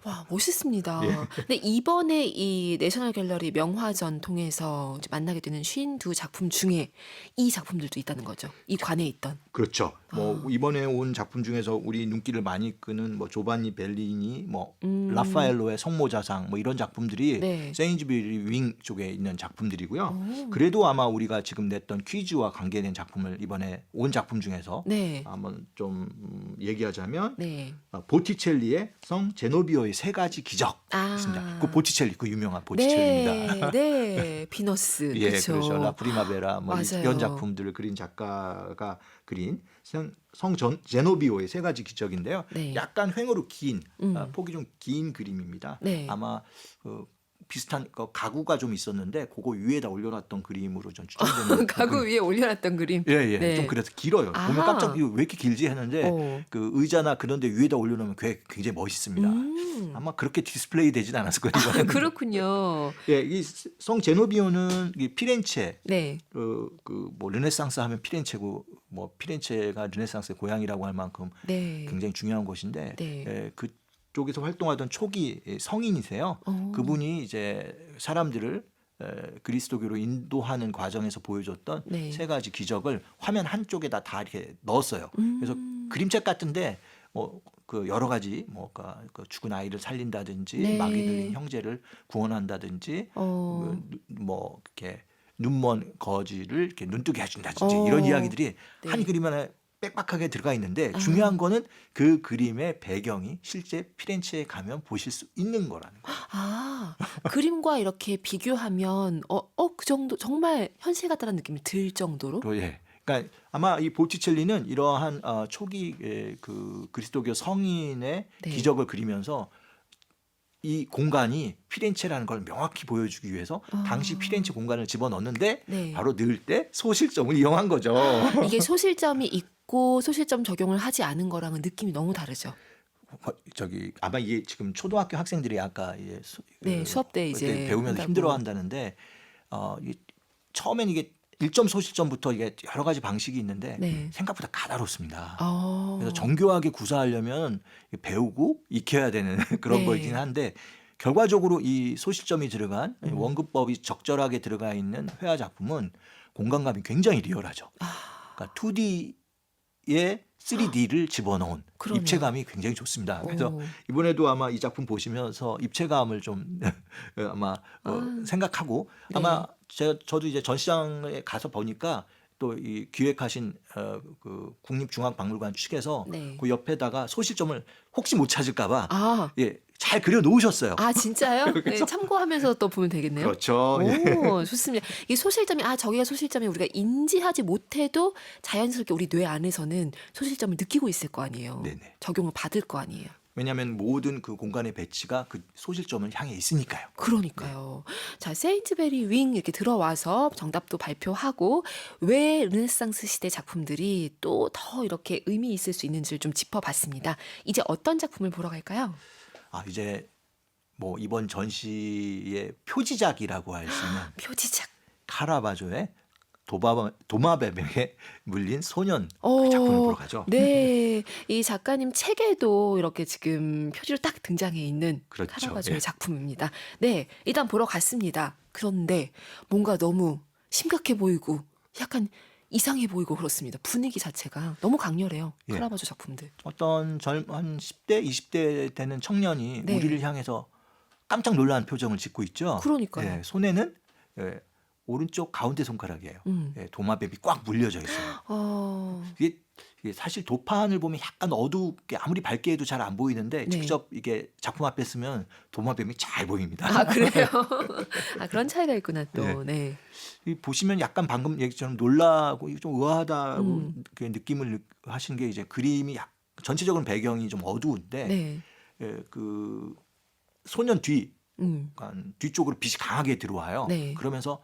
와, 멋있습니다. 예. 근데 이번에 이 내셔널 갤러리 명화전 통해서 이제 만나게 되는 52작품 중에 이 작품들도 있다는 거죠. 이 관에 있던. 그렇죠. 뭐 이번에 온 작품 중에서 우리 눈길을 많이 끄는 뭐 조반니 벨리니, 뭐 라파엘로의 성모자상 뭐 이런 작품들이 네. 세인즈베리 윙 쪽에 있는 작품들이고요. 오. 그래도 아마 우리가 지금 냈던 퀴즈와 관계된 작품을 이번에 온 작품 중에서 네. 한번 좀 얘기하자면 네. 보티첼리의 성 제노비오의 세 가지 기적 있습니다. 그 보티첼리, 그 유명한 보티첼리입니다. 네. 비너스. 예, 그쵸. 그렇죠. 라 프리마베라 뭐 맞아요. 이런 작품들을 그린 작가가 그린 성 제노비오의 세 가지 기적인데요. 네. 약간 횡으로 긴 폭이 좀 긴 그림입니다. 네. 아마 비슷한 가구가 좀 있었는데 그거 위에다 올려놨던 그림으로 좀 추정되는 가구 위에 올려놨던 그림. 예, 예. 네. 좀 그래서 길어요. 아하. 보면 깜짝 이거 왜 이렇게 길지 했는데 그 의자나 그런 데 위에다 올려놓으면 굉장히 멋있습니다. 아마 그렇게 디스플레이 되진 않았을 거예요. 이거는. 그렇군요. 예, 이 성 제노비오는 이 피렌체 네. 뭐 르네상스 하면 피렌체고 뭐 피렌체가 르네상스의 고향이라고 할 만큼 네. 굉장히 중요한 곳인데 네. 예, 그쪽에서 활동하던 초기 성인이세요. 그분이 이제 사람들을 그리스도교로 인도하는 과정에서 보여줬던 네. 세 가지 기적을 화면 한쪽에다 다 이렇게 넣었어요. 그래서 그림책 같은데 그 여러 가지 그 죽은 아이를 살린다든지 네. 마귀 들린 형제를 구원한다든지 뭐 이렇게 눈먼 거지를 이렇게 눈뜨게 해준다든지 이런 이야기들이 네. 한 그림 안에 빽빽하게 들어가 있는데 중요한 거는 그 그림의 배경이 실제 피렌체에 가면 보실 수 있는 거라는 거예요. 그림과 이렇게 비교하면 그 정도 정말 현실 같다는 느낌이 들 정도로. 예. 그러니까 아마 이 보티첼리는 이러한 초기 그 그리스도교 성인의 네. 기적을 그리면서 이 공간이 피렌체라는 걸 명확히 보여주기 위해서 당시 피렌체 공간을 집어넣는데 네. 바로 넣을 때 소실점을 이용한 거죠. 이게 소실점이 있고 소실점 적용을 하지 않은 거랑은 느낌이 너무 다르죠. 아마 이게 지금 초등학교 학생들이 아까 네, 수업 때 이제 배우면서 한다고. 힘들어한다는데 처음엔 이게 1점 소실점부터 이게 여러 가지 방식이 있는데 네. 생각보다 까다롭습니다. 그래서 어. 정교하게 구사하려면 배우고 익혀야 되는 그런 네. 거이긴 한데 결과적으로 이 소실점이 들어간 원근법이 적절하게 들어가 있는 회화 작품은 공간감이 굉장히 리얼하죠. 그러니까 2D에 3D를 집어넣은 그러네요. 입체감이 굉장히 좋습니다. 그래서 오. 이번에도 아마 이 작품 보시면서 입체감을 좀 아마 생각하고 네. 아마 저도 이제 전시장에 가서 보니까 또 이 기획하신 그 국립중앙박물관 측에서 네. 그 옆에다가 소실점을 혹시 못 찾을까봐 잘 그려 놓으셨어요. 진짜요? 네, 참고하면서 또 보면 되겠네요. 그렇죠. 오, 좋습니다. 이 소실점이 저기가 소실점이 우리가 인지하지 못해도 자연스럽게 우리 뇌 안에서는 소실점을 느끼고 있을 거 아니에요. 네네. 적용을 받을 거 아니에요. 왜냐하면 모든 그 공간의 배치가 그 소실점을 향해 있으니까요. 그러니까요. 자, 세인트베리 윙 이렇게 들어와서 정답도 발표하고 왜 르네상스 시대 작품들이 또 더 이렇게 의미 있을 수 있는지를 좀 짚어봤습니다. 이제 어떤 작품을 보러 갈까요? 이제 뭐 이번 전시의 표지작이라고 할 수 있는 표지작. 카라바조의 도마뱀에 물린 소년 그 작품을 보러 가죠. 네, 이 작가님 책에도 이렇게 지금 표지로 딱 등장해 있는 그렇죠. 카라바조의 예. 작품입니다. 네, 일단 보러 갔습니다. 그런데 뭔가 너무 심각해 보이고 약간 이상해 보이고 그렇습니다. 분위기 자체가 너무 강렬해요. 예. 카라바조 작품들. 어떤 한 10대, 20대 되는 청년이 네. 우리를 향해서 깜짝 놀란 표정을 짓고 있죠. 그러니까요. 예, 손에는 오른쪽 가운데 손가락이에요. 도마뱀이 꽉 물려져 있어요. 이게 사실 도판을 보면 약간 어둡게 아무리 밝게 해도 잘 안 보이는데 네. 직접 이게 작품 앞에 쓰면 도마뱀이 잘 보입니다. 그래요? 그런 차이가 있구나 또. 네. 보시면 약간 방금 얘기처럼 놀라고 좀 의아하다고 그 느낌을 하신 게 이제 그림이 전체적으로 배경이 좀 어두운데 네. 그 소년 뒤쪽으로 빛이 강하게 들어와요. 네. 그러면서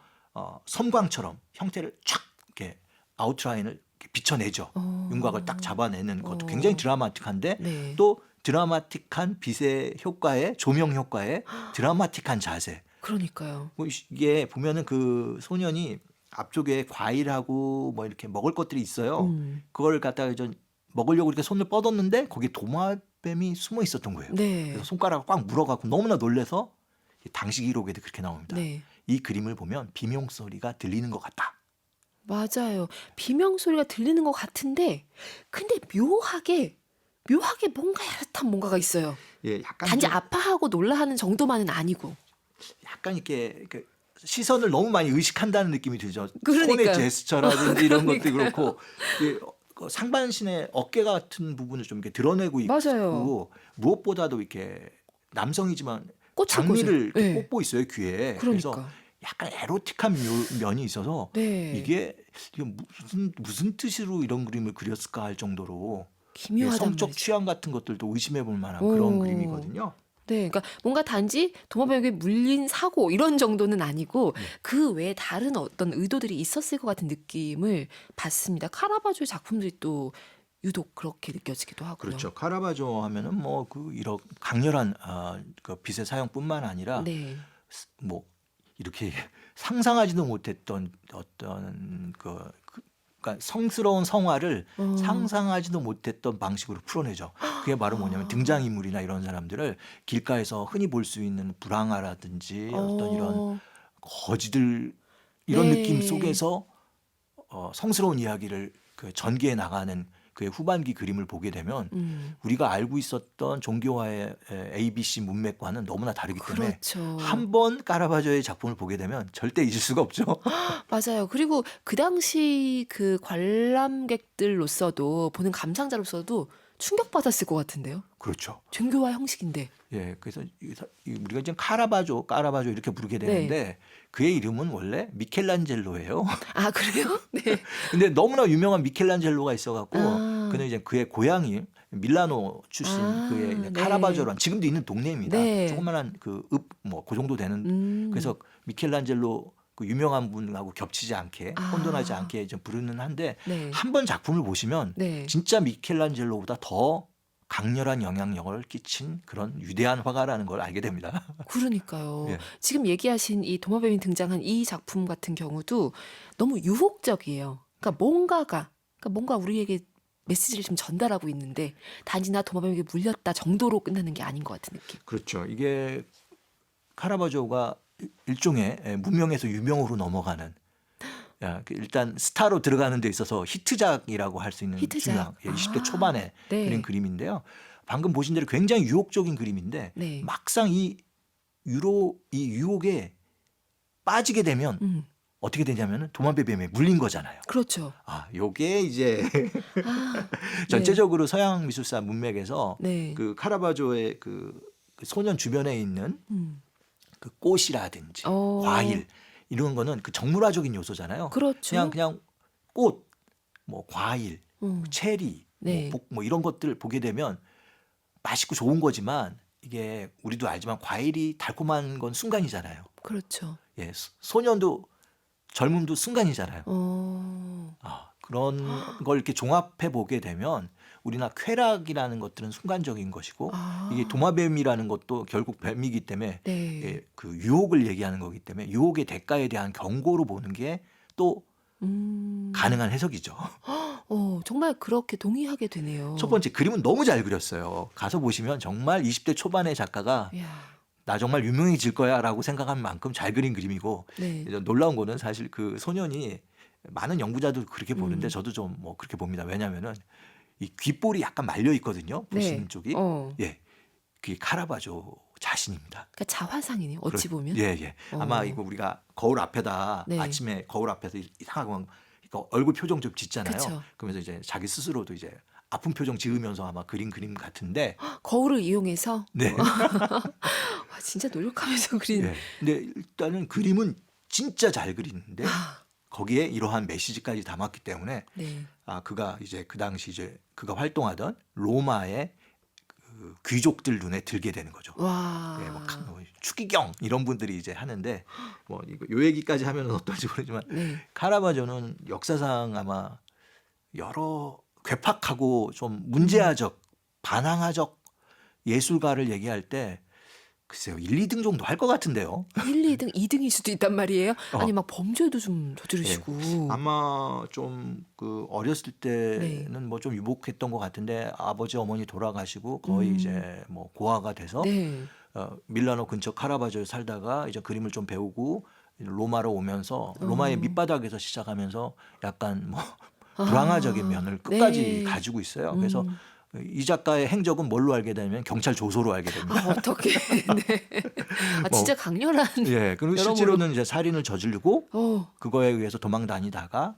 섬광처럼 형태를 촥 이렇게 아웃라인을 이렇게 비춰내죠. 어. 윤곽을 딱 잡아내는 것도 어. 굉장히 드라마틱한데 네. 또 드라마틱한 빛의 효과에 조명 효과에 드라마틱한 자세. 그러니까요. 뭐 이게 보면은 그 소년이 앞쪽에 과일하고 뭐 이렇게 먹을 것들이 있어요. 그걸 갖다가 좀 먹으려고 이렇게 손을 뻗었는데 거기 도마뱀이 숨어 있었던 거예요. 네. 그래서 손가락을 꽉 물어갖고 너무나 놀래서 당시 기록에도 그렇게 나옵니다. 네. 이 그림을 보면 비명 소리가 들리는 것 같다. 맞아요. 비명 소리가 들리는 것 같은데 근데 묘하게 뭔가 야릇한 뭔가가 있어요. 예, 약간 단지 좀 아파하고 놀라하는 정도만은 아니고. 약간 이렇게 시선을 너무 많이 의식한다는 느낌이 들죠. 그러니까요. 손의 제스처라든지 이런 것도 그러니까요. 그렇고 상반신의 어깨 같은 부분을 좀 이렇게 드러내고 맞아요. 있고 무엇보다도 이렇게 남성이지만 꽃을 장미를 꽂아요. 이렇게 네. 꽂고 있어요 귀에. 그래서 그러니까. 약간 에로틱한 면이 있어서 네. 이게 무슨 뜻으로 이런 그림을 그렸을까 할 정도로 기묘하단 성적 말이죠. 취향 같은 것들도 의심해 볼 만한 그런 오. 그림이거든요. 네, 그러니까 뭔가 단지 도마뱀에게 물린 사고 이런 정도는 아니고 그 외에 다른 어떤 의도들이 있었을 것 같은 느낌을 받습니다. 카라바조의 작품들이 또 유독 그렇게 느껴지기도 하고요. 그렇죠. 카라바조 하면은 뭐 이런 강렬한 그 빛의 사용뿐만 아니라 네, 뭐 이렇게 상상하지도 못했던 어떤 그러니까 성스러운 성화를 상상하지도 못했던 방식으로 풀어내죠. 그게 바로 뭐냐면 등장인물이나 이런 사람들을 길가에서 흔히 볼 수 있는 불황아라든지 어떤 이런 거지들 이런 느낌 네. 속에서 성스러운 이야기를 그 전개해 나가는 그의 후반기 그림을 보게 되면 우리가 알고 있었던 종교화의 ABC 문맥과는 너무나 다르기 때문에 그렇죠. 한 번 카라바조의 작품을 보게 되면 절대 잊을 수가 없죠. 맞아요. 그리고 그 당시 그 관람객들로서도 보는 감상자로서도 충격받았을 것 같은데요. 그렇죠. 종교화 형식인데. 예, 그래서 우리가 지금 카라바조 이렇게 부르게 네. 되는데 그의 이름은 원래 미켈란젤로예요. 아, 그래요? 네. 근데 너무나 유명한 미켈란젤로가 있어갖고 아. 그는 이제 그의 고향이 밀라노 출신 아, 그의 이제 네. 카라바조란 지금도 있는 동네입니다. 네. 조그만한 그 정도 되는 그래서 미켈란젤로 그 유명한 분하고 겹치지 않게 혼돈하지 아. 않게 좀 부르는 한데 네. 한 번 작품을 보시면 네. 진짜 미켈란젤로보다 더 강렬한 영향력을 끼친 그런 위대한 화가라는 걸 알게 됩니다. 그러니까요. 예. 지금 얘기하신 이 도마뱀이 등장한 이 작품 같은 경우도 너무 유혹적이에요. 그러니까 뭔가 우리에게 메시지를 좀 전달하고 있는데 단지 나 도마뱀에게 물렸다 정도로 끝나는 게 아닌 것 같은 느낌. 그렇죠. 이게 카라바조가 일종의 무명에서 유명으로 넘어가는 일단 스타로 들어가는 데 있어서 히트작이라고 할 수 있는 히트작. 중요한 20대 아, 초반에 네. 그린 그림인데요. 방금 보신 대로 굉장히 유혹적인 그림인데 네. 막상 이 유혹에 빠지게 되면 어떻게 되냐면은 도마뱀에 물린 거잖아요. 그렇죠. 요게 이제 아, 전체적으로 서양 미술사 문맥에서 네. 그 카라바조의 그 소년 주변에 있는 그 꽃이라든지 어. 과일 이런 거는 그 정물화적인 요소잖아요. 그렇죠. 그냥 꽃, 뭐 과일, 체리, 네. 뭐 복, 뭐 이런 것들 보게 되면 맛있고 좋은 거지만 이게 우리도 알지만 과일이 달콤한 건 순간이잖아요. 그렇죠. 예, 소년도 젊음도 순간이잖아요. 어. 그런 걸 이렇게 종합해 보게 되면 우리나 쾌락이라는 것들은 순간적인 것이고 이게 도마뱀이라는 것도 결국 뱀이기 때문에 네. 예, 그 유혹을 얘기하는 거기 때문에 유혹의 대가에 대한 경고로 보는 게 또 가능한 해석이죠. 정말 그렇게 동의하게 되네요. 첫 번째 그림은 너무 잘 그렸어요. 가서 보시면 정말 20대 초반의 작가가 이야. 나 정말 유명해질 거야라고 생각한 만큼 잘 그린 그림이고 네. 놀라운 거는 사실 그 소년이 많은 연구자도 그렇게 보는데 저도 좀 뭐 그렇게 봅니다. 왜냐하면은 이 귓볼이 약간 말려 있거든요. 보시는 네. 쪽이. 예, 그게 카라바조 자신입니다. 그러니까 자화상이네요. 어찌 보면. 예. 아마 이거 우리가 거울 앞에다 네. 아침에 거울 앞에서 이상하고 얼굴 표정 좀 짓잖아요. 그쵸. 그러면서 이제 자기 스스로도 이제 아픈 표정 지으면서 아마 그린 그림 같은데. 거울을 이용해서 네. 와, 진짜 노력하면서 그린. 예. 근데 일단은 그림은 진짜 잘 그리는데 거기에 이러한 메시지까지 담았기 때문에 네. 그가 이제 그 당시 이제 그가 활동하던 로마의 그 그 귀족들 눈에 들게 되는 거죠. 와. 예, 뭐 추기경 이런 분들이 이제 하는데 뭐 이거 요 얘기까지 하면 어떨지 모르지만 네. 카라바조는 역사상 아마 여러 괴팍하고 좀 문제아적, 반항아적 예술가를 얘기할 때 글쎄요 1, 2등 정도 할 것 같은데요. 1, 2등, 2등일 수도 있단 말이에요. 어. 아니 막 범죄도 좀 저지르시고. 아마 좀 그 어렸을 네. 때는 뭐 좀 유복했던 것 같은데 아버지 어머니 돌아가시고 거의 이제 뭐 고아가 돼서 네. 밀라노 근처 카라바조에 살다가 이제 그림을 좀 배우고 로마로 오면서 로마의 밑바닥에서 시작하면서 약간 뭐 불황아적인 면을 끝까지 네. 가지고 있어요. 그래서 이 작가의 행적은 뭘로 알게 되면 경찰 조소로 알게 됩니다. 아, 어떻게? 네. 아, 진짜 강렬한. 예, 그리고 여러모로. 실제로는 이제 살인을 저지르고 어. 그거에 의해서 도망 다니다가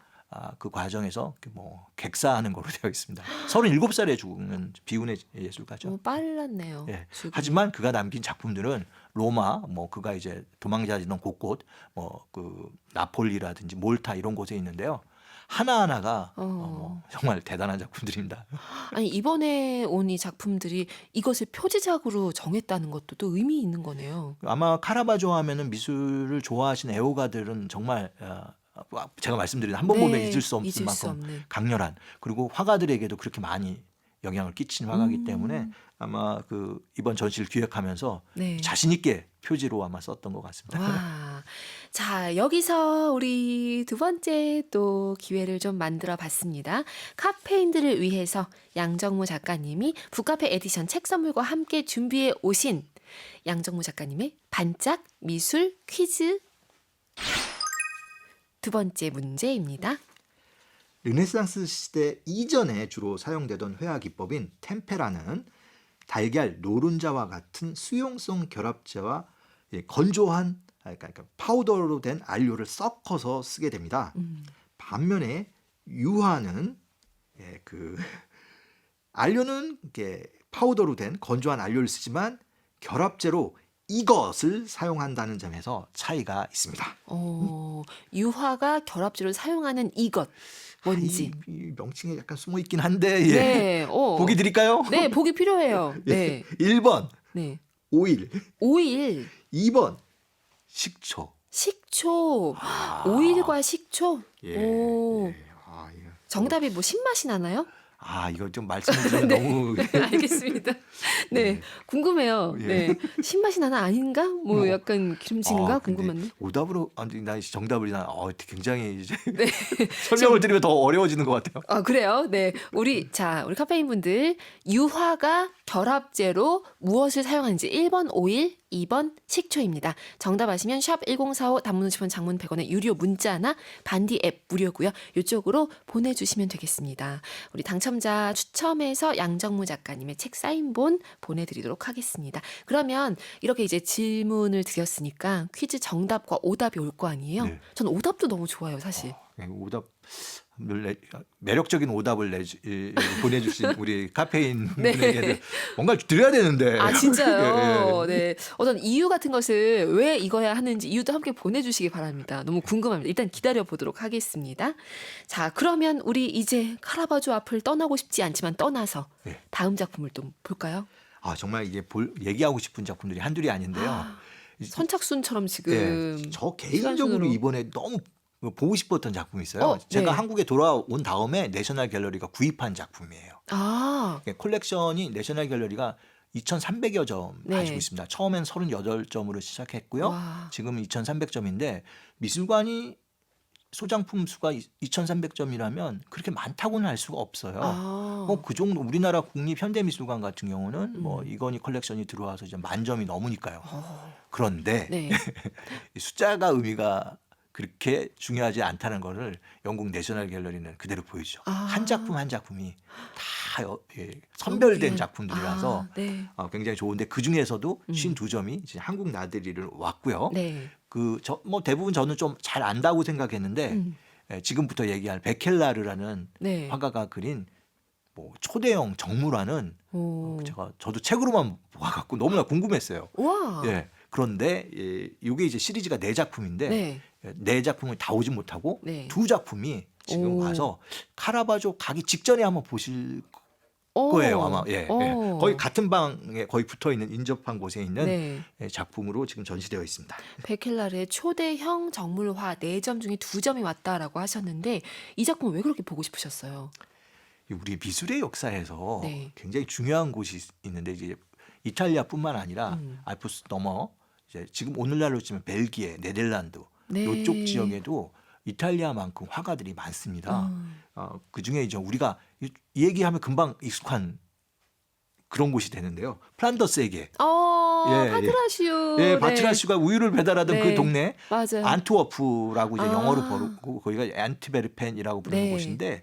그 과정에서 뭐 객사하는 걸로 되어 있습니다. 37살에 죽은 비운의 예술가죠. 빨랐네요. 예. 지금. 하지만 그가 남긴 작품들은 로마, 뭐 그가 이제 도망자지던 곳곳, 뭐 그 나폴리라든지 몰타 이런 곳에 있는데요. 하나하나가 뭐 정말 대단한 작품들입니다. 아니 이번에 온 이 작품들이 이것을 표지작으로 정했다는 것도 또 의미 있는 거네요. 아마 카라바조 하면은 미술을 좋아하시는 애호가들은 정말 제가 말씀드린 한 번 보면 잊을 수 없을 잊을 수 만큼 없는. 강렬한 그리고 화가들에게도 그렇게 많이 영향을 끼친 화가이기 때문에 아마 그 이번 전시를 기획하면서 네. 자신 있게 표지로 아마 썼던 것 같습니다. 와. 자, 여기서 우리 두 번째 또 기회를 좀 만들어 봤습니다. 카페인들을 위해서 양정무 작가님이 북카페 에디션 책 선물과 함께 준비해 오신 양정무 작가님의 반짝 미술 퀴즈. 두 번째 문제입니다. 르네상스 시대 이전에 주로 사용되던 회화 기법인 템페라는 달걀, 노른자와 같은 수용성 결합체와 건조한 그러니까 파우더로 된 안료를 섞어서 쓰게 됩니다. 반면에 유화는 그 안료는 이렇게 파우더로 된 건조한 안료를 쓰지만 결합제로 이것을 사용한다는 점에서 차이가 있습니다. 유화가 결합제로 사용하는 이것 뭔지. 이 명칭에 약간 숨어 있긴 한데 예. 네. 보기 드릴까요? 네, 보기 필요해요. 네. 1번 네. 오일, 오일, 2번 식초. 식초. 오일과 식초. 예. 오. 예. 예. 정답이 뭐 신맛이 나나요? 이거 좀 말씀드리면 너무 알겠습니다. 네, 궁금해요. 예. 네, 신맛이 나나 아닌가? 뭐 약간 기름진가 근데 궁금한데. 오답으로 나 정답을 굉장히 이제 네, 설명을 드리면 더 어려워지는 것 같아요. 그래요. 네, 우리 카페인 분들 유화가 결합제로 무엇을 사용하는지 1번 오일, 2번 식초입니다. 정답 아시면 샵 1045 단문 50원 장문 100원의 유료 문자나 반디 앱 무료고요. 이쪽으로 보내주시면 되겠습니다. 우리 당첨자 추첨해서 양정무 작가님의 책 사인본 보내드리도록 하겠습니다. 그러면 이렇게 이제 질문을 드렸으니까 퀴즈 정답과 오답이 올 거 아니에요? 네. 전 오답도 너무 좋아요, 사실. 오답 매력적인 오답을 보내주신 우리 카페인 네. 분에게는 뭔가 드려야 되는데. 아, 진짜요? 예. 네. 어떤 이유 같은 것을 왜 이거야 하는지 이유도 함께 보내주시기 바랍니다. 너무 궁금합니다. 일단 기다려 보도록 하겠습니다. 자, 그러면 우리 이제 카라바조 앞을 떠나고 싶지 않지만 떠나서 네. 다음 작품을 또 볼까요? 정말 이게 얘기하고 싶은 작품들이 한둘이 아닌데요. 선착순처럼 지금. 네, 저 개인적으로 시간순으로. 이번에 너무 보고 싶었던 작품이 있어요. 제가 네. 한국에 돌아온 다음에 내셔널 갤러리가 구입한 작품이에요. 콜렉션이 내셔널 갤러리가 2,300여 점 네. 가지고 있습니다. 처음엔 38점으로 시작했고요. 와. 지금은 2,300점인데 미술관이 소장품 수가 2,300점이라면 그렇게 많다고는 할 수가 없어요. 그 정도 우리나라 국립현대미술관 같은 경우는 뭐 이건희 컬렉션이 들어와서 이제 10,000점이 넘으니까요. 그런데 네. 이 숫자가 의미가 그렇게 중요하지 않다는 것을 영국 내셔널 갤러리는 그대로 보여주죠. 한 작품 한 작품이 다 선별된 작품들이라서 네. 굉장히 좋은데 그 중에서도 52점이 이제 한국 나들이를 왔고요. 네. 뭐 대부분 저는 좀 잘 안다고 생각했는데 지금부터 얘기할 베켈라르라는 네. 화가가 그린 뭐 초대형 정물화는 저도 책으로만 봐갖고 너무나 궁금했어요. 와. 예. 그런데 이게 이제 시리즈가 4작품인데 네. 4작품을 다 오진 못하고 네. 2작품이 지금 와서 카라바조 가기 직전에 한번 보실 거예요 아마. 예, 예. 어. 거의 같은 방에 거의 붙어 있는 인접한 곳에 있는 네. 예, 작품으로 지금 전시되어 있습니다. 베켈라르의 초대형 정물화 4점 중에 2점이 왔다라고 하셨는데 이 작품 왜 그렇게 보고 싶으셨어요? 우리 미술의 역사에서 네. 굉장히 중요한 곳이 있는데 이제 이탈리아뿐만 아니라 음. 알프스 넘어 이제 지금 오늘날로 치면 벨기에, 네덜란드 네. 이쪽 지역에도 이탈리아만큼 화가들이 많습니다. 그 중에 이제 우리가 이 얘기하면 금방 익숙한 그런 곳이 되는데요. 플란더스에게 예, 파트라시오. 예, 네. 바트라슈가 우유를 배달하던 네. 그 동네 맞아요. 안트워프라고 이제 아. 영어로 부르고 거기가 안트베르펜이라고 부르는 네. 곳인데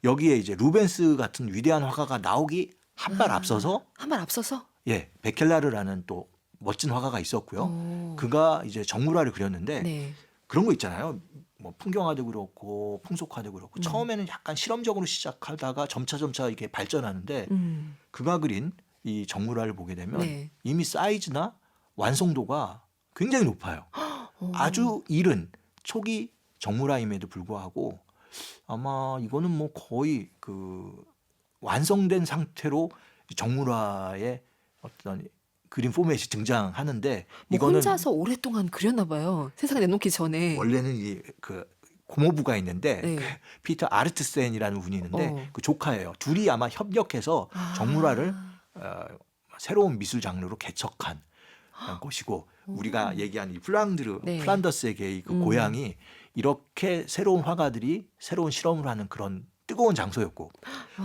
여기에 이제 루벤스 같은 위대한 화가가 나오기 한 발 앞서서 한 발 앞서서? 예, 베켈라르라는 또 멋진 화가가 있었고요. 오. 그가 이제 정물화를 그렸는데 네. 그런 거 있잖아요. 뭐 풍경화도 그렇고 풍속화도 그렇고 처음에는 약간 실험적으로 시작하다가 점차 이게 발전하는데 그가 그린 이 정물화를 보게 되면 네. 이미 사이즈나 완성도가 굉장히 높아요. 오. 아주 이른 초기 정물화임에도 불구하고 아마 이거는 뭐 거의 그 완성된 상태로 정물화의 어떤 그림 포맷이 등장하는데 뭐 이거는 혼자서 오랫동안 그렸나 봐요. 세상에 내놓기 전에. 원래는 이 그 고모부가 있는데 네. 그 피터 아르트센이라는 분이 있는데 어. 그 조카예요. 둘이 아마 협력해서 정물화를 새로운 미술 장르로 개척한 곳이고 우리가 얘기한 이 네. 플란더스의 그 고향이 이렇게 새로운 화가들이 새로운 실험을 하는 그런 뜨거운 장소였고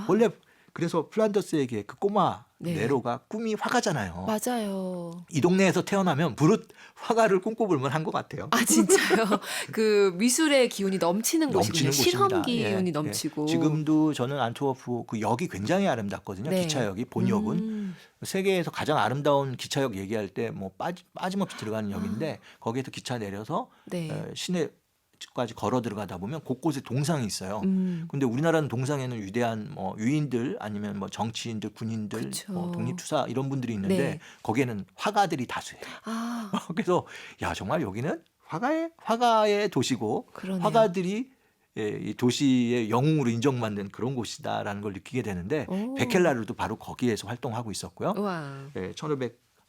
원래 그래서 플란더스에게 그 꼬마 네. 네로가 꿈이 화가잖아요. 맞아요. 이 동네에서 태어나면 무릇 화가를 꿈꿔볼 만한 것 같아요. 아 진짜요? 그 미술의 기운이 넘치는 곳이군요. 넘치는 실험 곳입니다. 기운이 예, 넘치고. 지금도 저는 안트워프 그 역이 굉장히 아름답거든요. 네. 기차역이 본역은 세계에서 가장 아름다운 기차역 얘기할 때 뭐 빠짐없이 들어가는 역인데 거기에서 기차 내려서 네. 시내까지 걸어 들어가다 보면 곳곳에 동상이 있어요. 근데 우리나라는 동상에는 위대한 뭐 유인들 아니면 뭐 정치인들, 군인들, 그쵸. 뭐 독립투사 이런 분들이 있는데 네. 거기에는 화가들이 다수예요. 아 그래서 야 정말 여기는 화가의 도시고 그러네요. 화가들이 예, 이 도시의 영웅으로 인정받는 그런 곳이다라는 걸 느끼게 되는데 오. 베켈라르도 바로 거기에서 활동하고 있었고요. 우와. 예,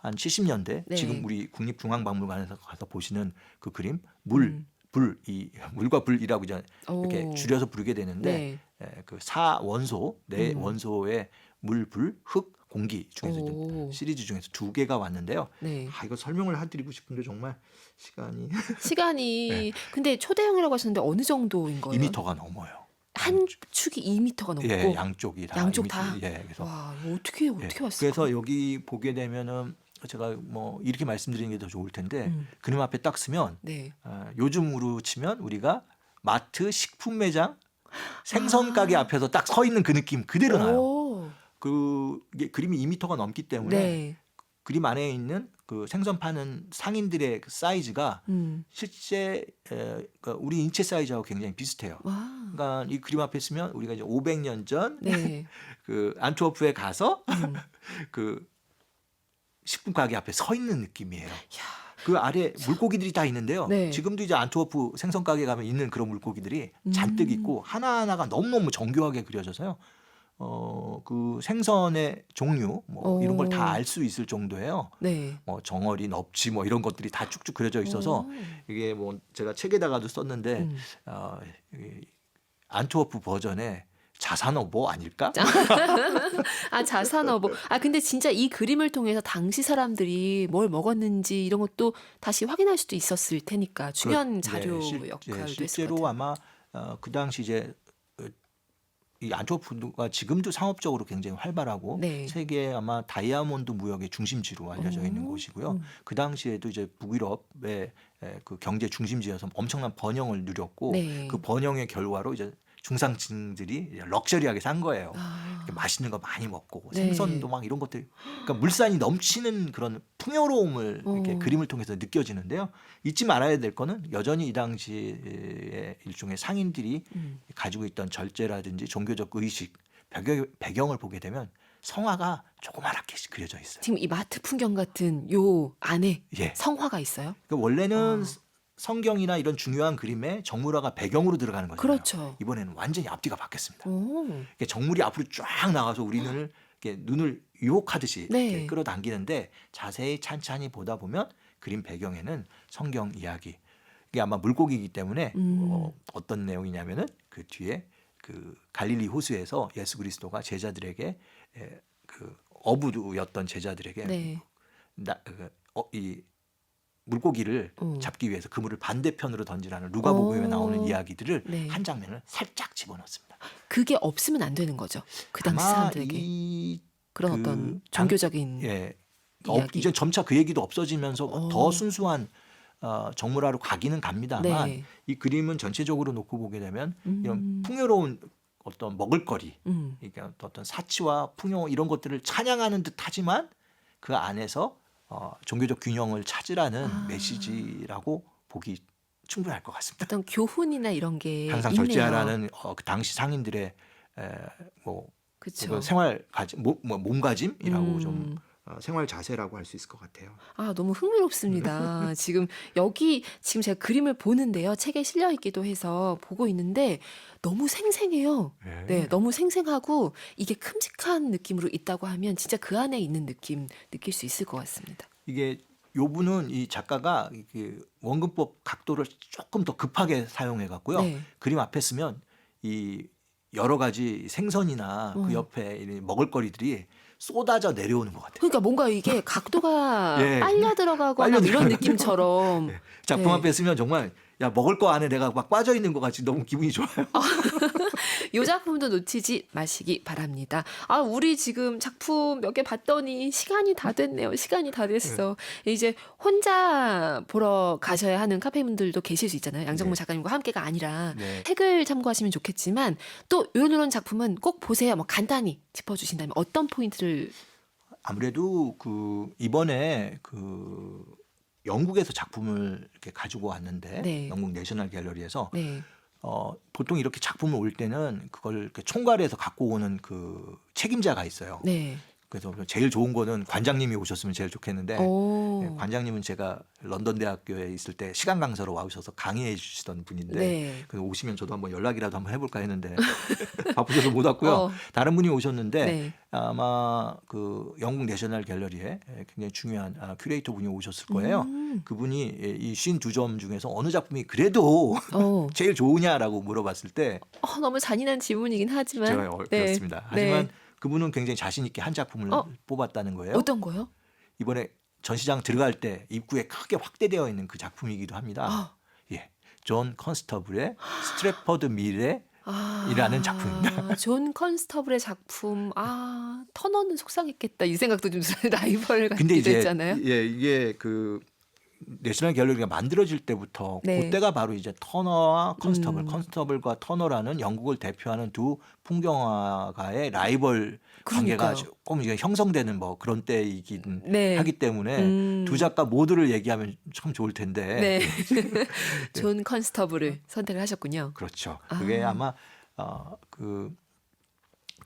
1570년대 네. 지금 우리 국립중앙박물관에서 가서 보시는 그 그림 이 물과 불이라고 이제 이렇게 오. 줄여서 부르게 되는데 네. 그 사원소 네 원소의 물, 불, 흙, 공기 중에서 이제 오. 시리즈 중에서 2개가 왔는데요. 네. 이거 설명을 해드리고 싶은데 정말 시간이 시간이 네. 근데 초대형이라고 하셨는데 어느 정도인 거예요? 2m가 넘어요. 한 축이 2m가 넘고 예, 양쪽이 다 양쪽 2m. 다? 예, 그래서 와 이거 어떻게 예, 왔을까? 그래서 여기 보게 되면은 제가 뭐 이렇게 말씀드리는 게 더 좋을 텐데 그림 앞에 딱 쓰면 네. 요즘으로 치면 우리가 마트, 식품 매장, 생선 가게 앞에서 딱 서 있는 그 느낌 그대로 나요. 오. 이게 그림이 2m가 넘기 때문에 네. 그림 안에 있는 그 생선 파는 상인들의 그 사이즈가 실제 그러니까 우리 인체 사이즈하고 굉장히 비슷해요. 와. 그러니까 이 그림 앞에 쓰면 우리가 이제 500년 전 네. 그 안트워프에 가서 그 식품 가게 앞에 서 있는 느낌이에요. 그 아래 물고기들이 다 있는데요. 네. 지금도 이제 안트워프 생선 가게 가면 있는 그런 물고기들이 잔뜩 있고 하나하나가 너무너무 정교하게 그려져서요. 그 생선의 종류 뭐 이런 걸 다 알 수 있을 정도예요. 네. 뭐 정어리, 넙치 뭐 이런 것들이 다 쭉쭉 그려져 있어서 이게 뭐 제가 책에다가도 썼는데 이 안트워프 버전의 자산어보 아닐까? 아 자산어보. 아 근데 진짜 이 그림을 통해서 당시 사람들이 뭘 먹었는지 이런 것도 다시 확인할 수도 있었을 테니까 중요한 자료 역할도 했을 것 실제로 같아요. 아마 그 당시 이제 이 안트워프가 지금도 상업적으로 굉장히 활발하고 네. 세계 아마 다이아몬드 무역의 중심지로 알려져 있는 곳이고요. 그 당시에도 이제 북유럽의 그 경제 중심지여서 엄청난 번영을 누렸고 네. 그 번영의 결과로 이제 중상층들이 이제 럭셔리하게 산 거예요. 아. 이렇게 맛있는 거 많이 먹고 네. 생선도 막 이런 것들, 그러니까 물산이 넘치는 그런 풍요로움을 이렇게 그림을 통해서 느껴지는데요. 잊지 말아야 될 거는 여전히 이 당시에 일종의 상인들이 가지고 있던 절제라든지 종교적 의식, 배경을 보게 되면 성화가 조그맣게 그려져 있어요. 지금 이 마트 풍경 같은 요 안에 예. 성화가 있어요? 그러니까 원래는 성경이나 이런 중요한 그림에 정물화가 배경으로 들어가는 거잖아요. 그렇죠. 이번에는 완전히 앞뒤가 바뀌었습니다. 오. 그러니까 정물이 앞으로 쫙 나가서 우리 눈을 이렇게 눈을 유혹하듯이 이렇게 네. 끌어당기는데 자세히 찬찬히 보다 보면 그림 배경에는 성경 이야기. 이게 아마 물고기이기 때문에 어떤 내용이냐면은 그 뒤에 그 갈릴리 호수에서 예수 그리스도가 제자들에게 그 어부였던 제자들에게 네. 이 물고기를 잡기 위해서 그물을 반대편으로 던지라는 누가복음에 나오는 이야기들을 네. 한 장면을 살짝 집어넣습니다. 그게 없으면 안 되는 거죠. 그 당시 아마 사람들에게. 이 그런 어떤 종교적인 이야기. 이제 점차 그 얘기도 없어지면서 더 순수한 정물화로 가기는 갑니다만 네. 이 그림은 전체적으로 놓고 보게 되면 이런 풍요로운 어떤 먹을거리, 그러니까 어떤 사치와 풍요 이런 것들을 찬양하는 듯하지만 그 안에서 종교적 균형을 찾으라는 메시지라고 보기 충분할 것 같습니다. 어떤 교훈이나 이런 게 항상 있네요. 절제하라는 그 당시 상인들의 뭐 그쵸. 생활 몸가짐이라고 좀 생활 자세라고 할 수 있을 것 같아요. 아, 너무 흥미롭습니다. 지금 제가 그림을 보는데요. 책에 실려 있기도 해서 보고 있는데 너무 생생해요. 네, 너무 생생하고 이게 큼직한 느낌으로 있다고 하면 진짜 그 안에 있는 느낌 느낄 수 있을 것 같습니다. 이게 요분은 이 작가가 그 원근법 각도를 조금 더 급하게 사용해 갖고요. 네. 그림 앞에 쓰면 이 여러 가지 생선이나 그 옆에 이 먹을거리들이 쏟아져 내려오는 것 같아요. 그러니까 뭔가 이게 각도가 예. 빨려 들어가거나 빨려 뭐 이런 들어가는 느낌처럼 작품 네. 앞에 쓰면 정말 야 먹을 거 안에 내가 막 빠져 있는 것 같이 너무 기분이 좋아요. 이 작품도 놓치지 마시기 바랍니다. 아, 우리 지금 작품 몇 개 봤더니 시간이 다 됐네요. 시간이 다 됐어. 이제 혼자 보러 가셔야 하는 카페분들도 계실 수 있잖아요. 양정모 네. 작가님과 함께가 아니라 네. 책을 참고하시면 좋겠지만 또 이런 작품은 꼭 보세요. 뭐 간단히 짚어주신다면 어떤 포인트를? 아무래도 그 이번에 그 영국에서 작품을 이렇게 가지고 왔는데 네. 영국 내셔널 갤러리에서 네. 보통 이렇게 작품을 올 때는 그걸 이렇게 총괄해서 갖고 오는 그 책임자가 있어요. 네. 그래서 제일 좋은 거는 관장님이 오셨으면 제일 좋겠는데 관장님은 제가 런던 대학교에 있을 때 시간 강사로 와오셔서 강의해 주시던 분인데 네. 그래서 오시면 저도 한번 연락이라도 한번 해볼까 했는데 바쁘셔서 못 왔고요. 다른 분이 오셨는데 네. 아마 그 영국 내셔널 갤러리에 굉장히 중요한 큐레이터 분이 오셨을 거예요. 그분이 이 52점 중에서 어느 작품이 그래도 제일 좋으냐라고 물어봤을 때 너무 잔인한 질문이긴 하지만 제가 그렇습니다. 하지만 그분은 굉장히 자신 있게 한 작품을 뽑았다는 거예요. 어떤 거요? 이번에 전시장 들어갈 때 입구에 크게 확대되어 있는 그 작품이기도 합니다. 예, 존 컨스터블의 스트래퍼드 밀의 이라는 작품입니다. 존 컨스터블의 작품. 터너는 속상했겠다. 이 생각도 좀 들어요. 라이벌 근데 같기도 이제 했잖아요. 이게 그 내셔널 갤러리가 만들어질 때부터 그때가 바로 이제 터너와 컨스터블과 터너라는 영국을 대표하는 두 풍경화가의 라이벌 관계가 조금 이게 형성되는 뭐 그런 때이긴 하기 때문에 두 작가 모두를 얘기하면 참 좋을 텐데. 존 컨스터블을 선택을 하셨군요. 그렇죠. 그게 아마 그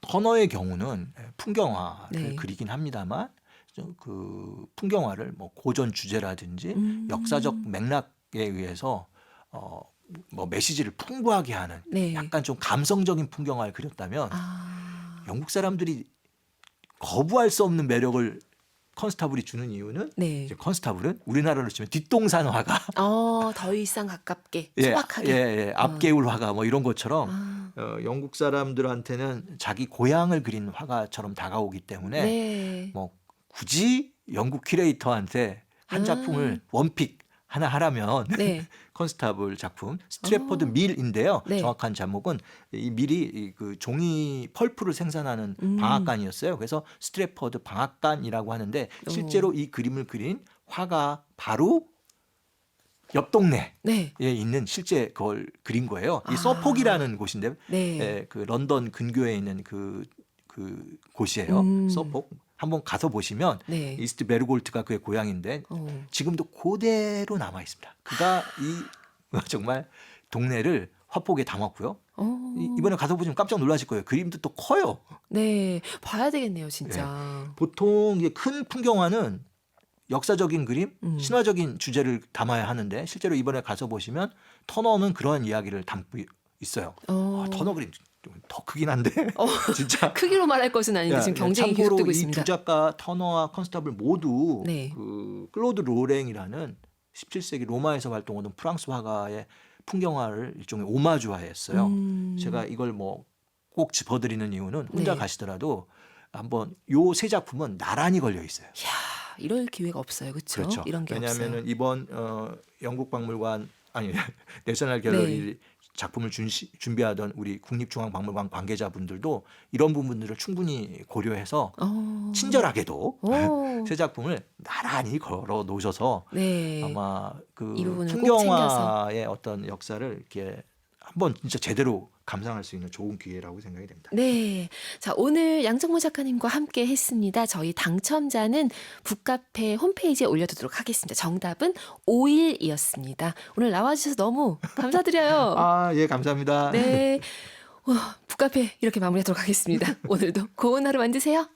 터너의 경우는 풍경화를 그리긴 합니다만 그 풍경화를 뭐 고전 주제라든지 역사적 맥락에 의해서 뭐 메시지를 풍부하게 하는 약간 좀 감성적인 풍경화를 그렸다면 영국 사람들이 거부할 수 없는 매력을 컨스타블이 주는 이유는 이제 컨스타블은 우리나라로 치면 뒷동산 화가 더 이상 가깝게 소박하게 앞개울 화가 뭐 이런 것처럼 영국 사람들한테는 자기 고향을 그린 화가처럼 다가오기 때문에 뭐 굳이 영국 큐레이터한테 한 작품을 원픽 하나 하라면 컨스타블 작품 스트래퍼드 밀인데요. 정확한 제목은 이 밀이 그 종이 펄프를 생산하는 방앗간이었어요. 그래서 스트래퍼드 방앗간이라고 하는데 실제로 이 그림을 그린 화가 바로 옆 동네에 있는 실제 그걸 그린 거예요. 이 서폭이라는 곳인데 그 런던 근교에 있는 그 곳이에요. 서폭. 한번 가서 보시면 이스트 베르골트가 그의 고향인데 지금도 그대로 남아 있습니다. 그가 이 정말 동네를 화폭에 담았고요. 이번에 가서 보시면 깜짝 놀라실 거예요. 그림도 또 커요. 네, 봐야 되겠네요, 진짜. 보통 이게 큰 풍경화는 역사적인 그림, 신화적인 주제를 담아야 하는데 실제로 이번에 가서 보시면 터너는 그러한 이야기를 담고 있어요. 터너 그림 더 크긴 한데 진짜. 크기로 말할 것은 아닌데 지금 경쟁이 참고로 계속되고 이 있습니다. 두 작가 터너와 컨스타블 모두 네. 그 클로드 로랭이라는 17세기 로마에서 활동하던 프랑스 화가의 풍경화를 일종의 오마주화했어요. 제가 이걸 뭐 꼭 짚어드리는 이유는 혼자 네. 가시더라도 한번 요 세 작품은 나란히 걸려 있어요. 이야, 이럴 기회가 없어요. 그렇죠? 그렇죠. 이런 게 없어요. 왜냐하면은 이번 영국 박물관 아니 내셔널 갤러리 네. 작품을 준비하던 우리 국립중앙박물관 관계자분들도 이런 부분들을 충분히 고려해서 친절하게도 오. 세 작품을 나란히 걸어 놓으셔서 네. 아마 그 이 부분을 꼭 풍경화의 어떤 역사를 이렇게 한번 진짜 제대로 감상할 수 있는 좋은 기회라고 생각이 됩니다. 네. 자, 오늘 양정모 작가님과 함께 했습니다. 저희 당첨자는 북카페 홈페이지에 올려두도록 하겠습니다. 정답은 5일이었습니다. 오늘 나와주셔서 너무 감사드려요. 아, 예, 감사합니다. 네. 북카페 이렇게 마무리하도록 하겠습니다. 오늘도 고운 하루 만드세요.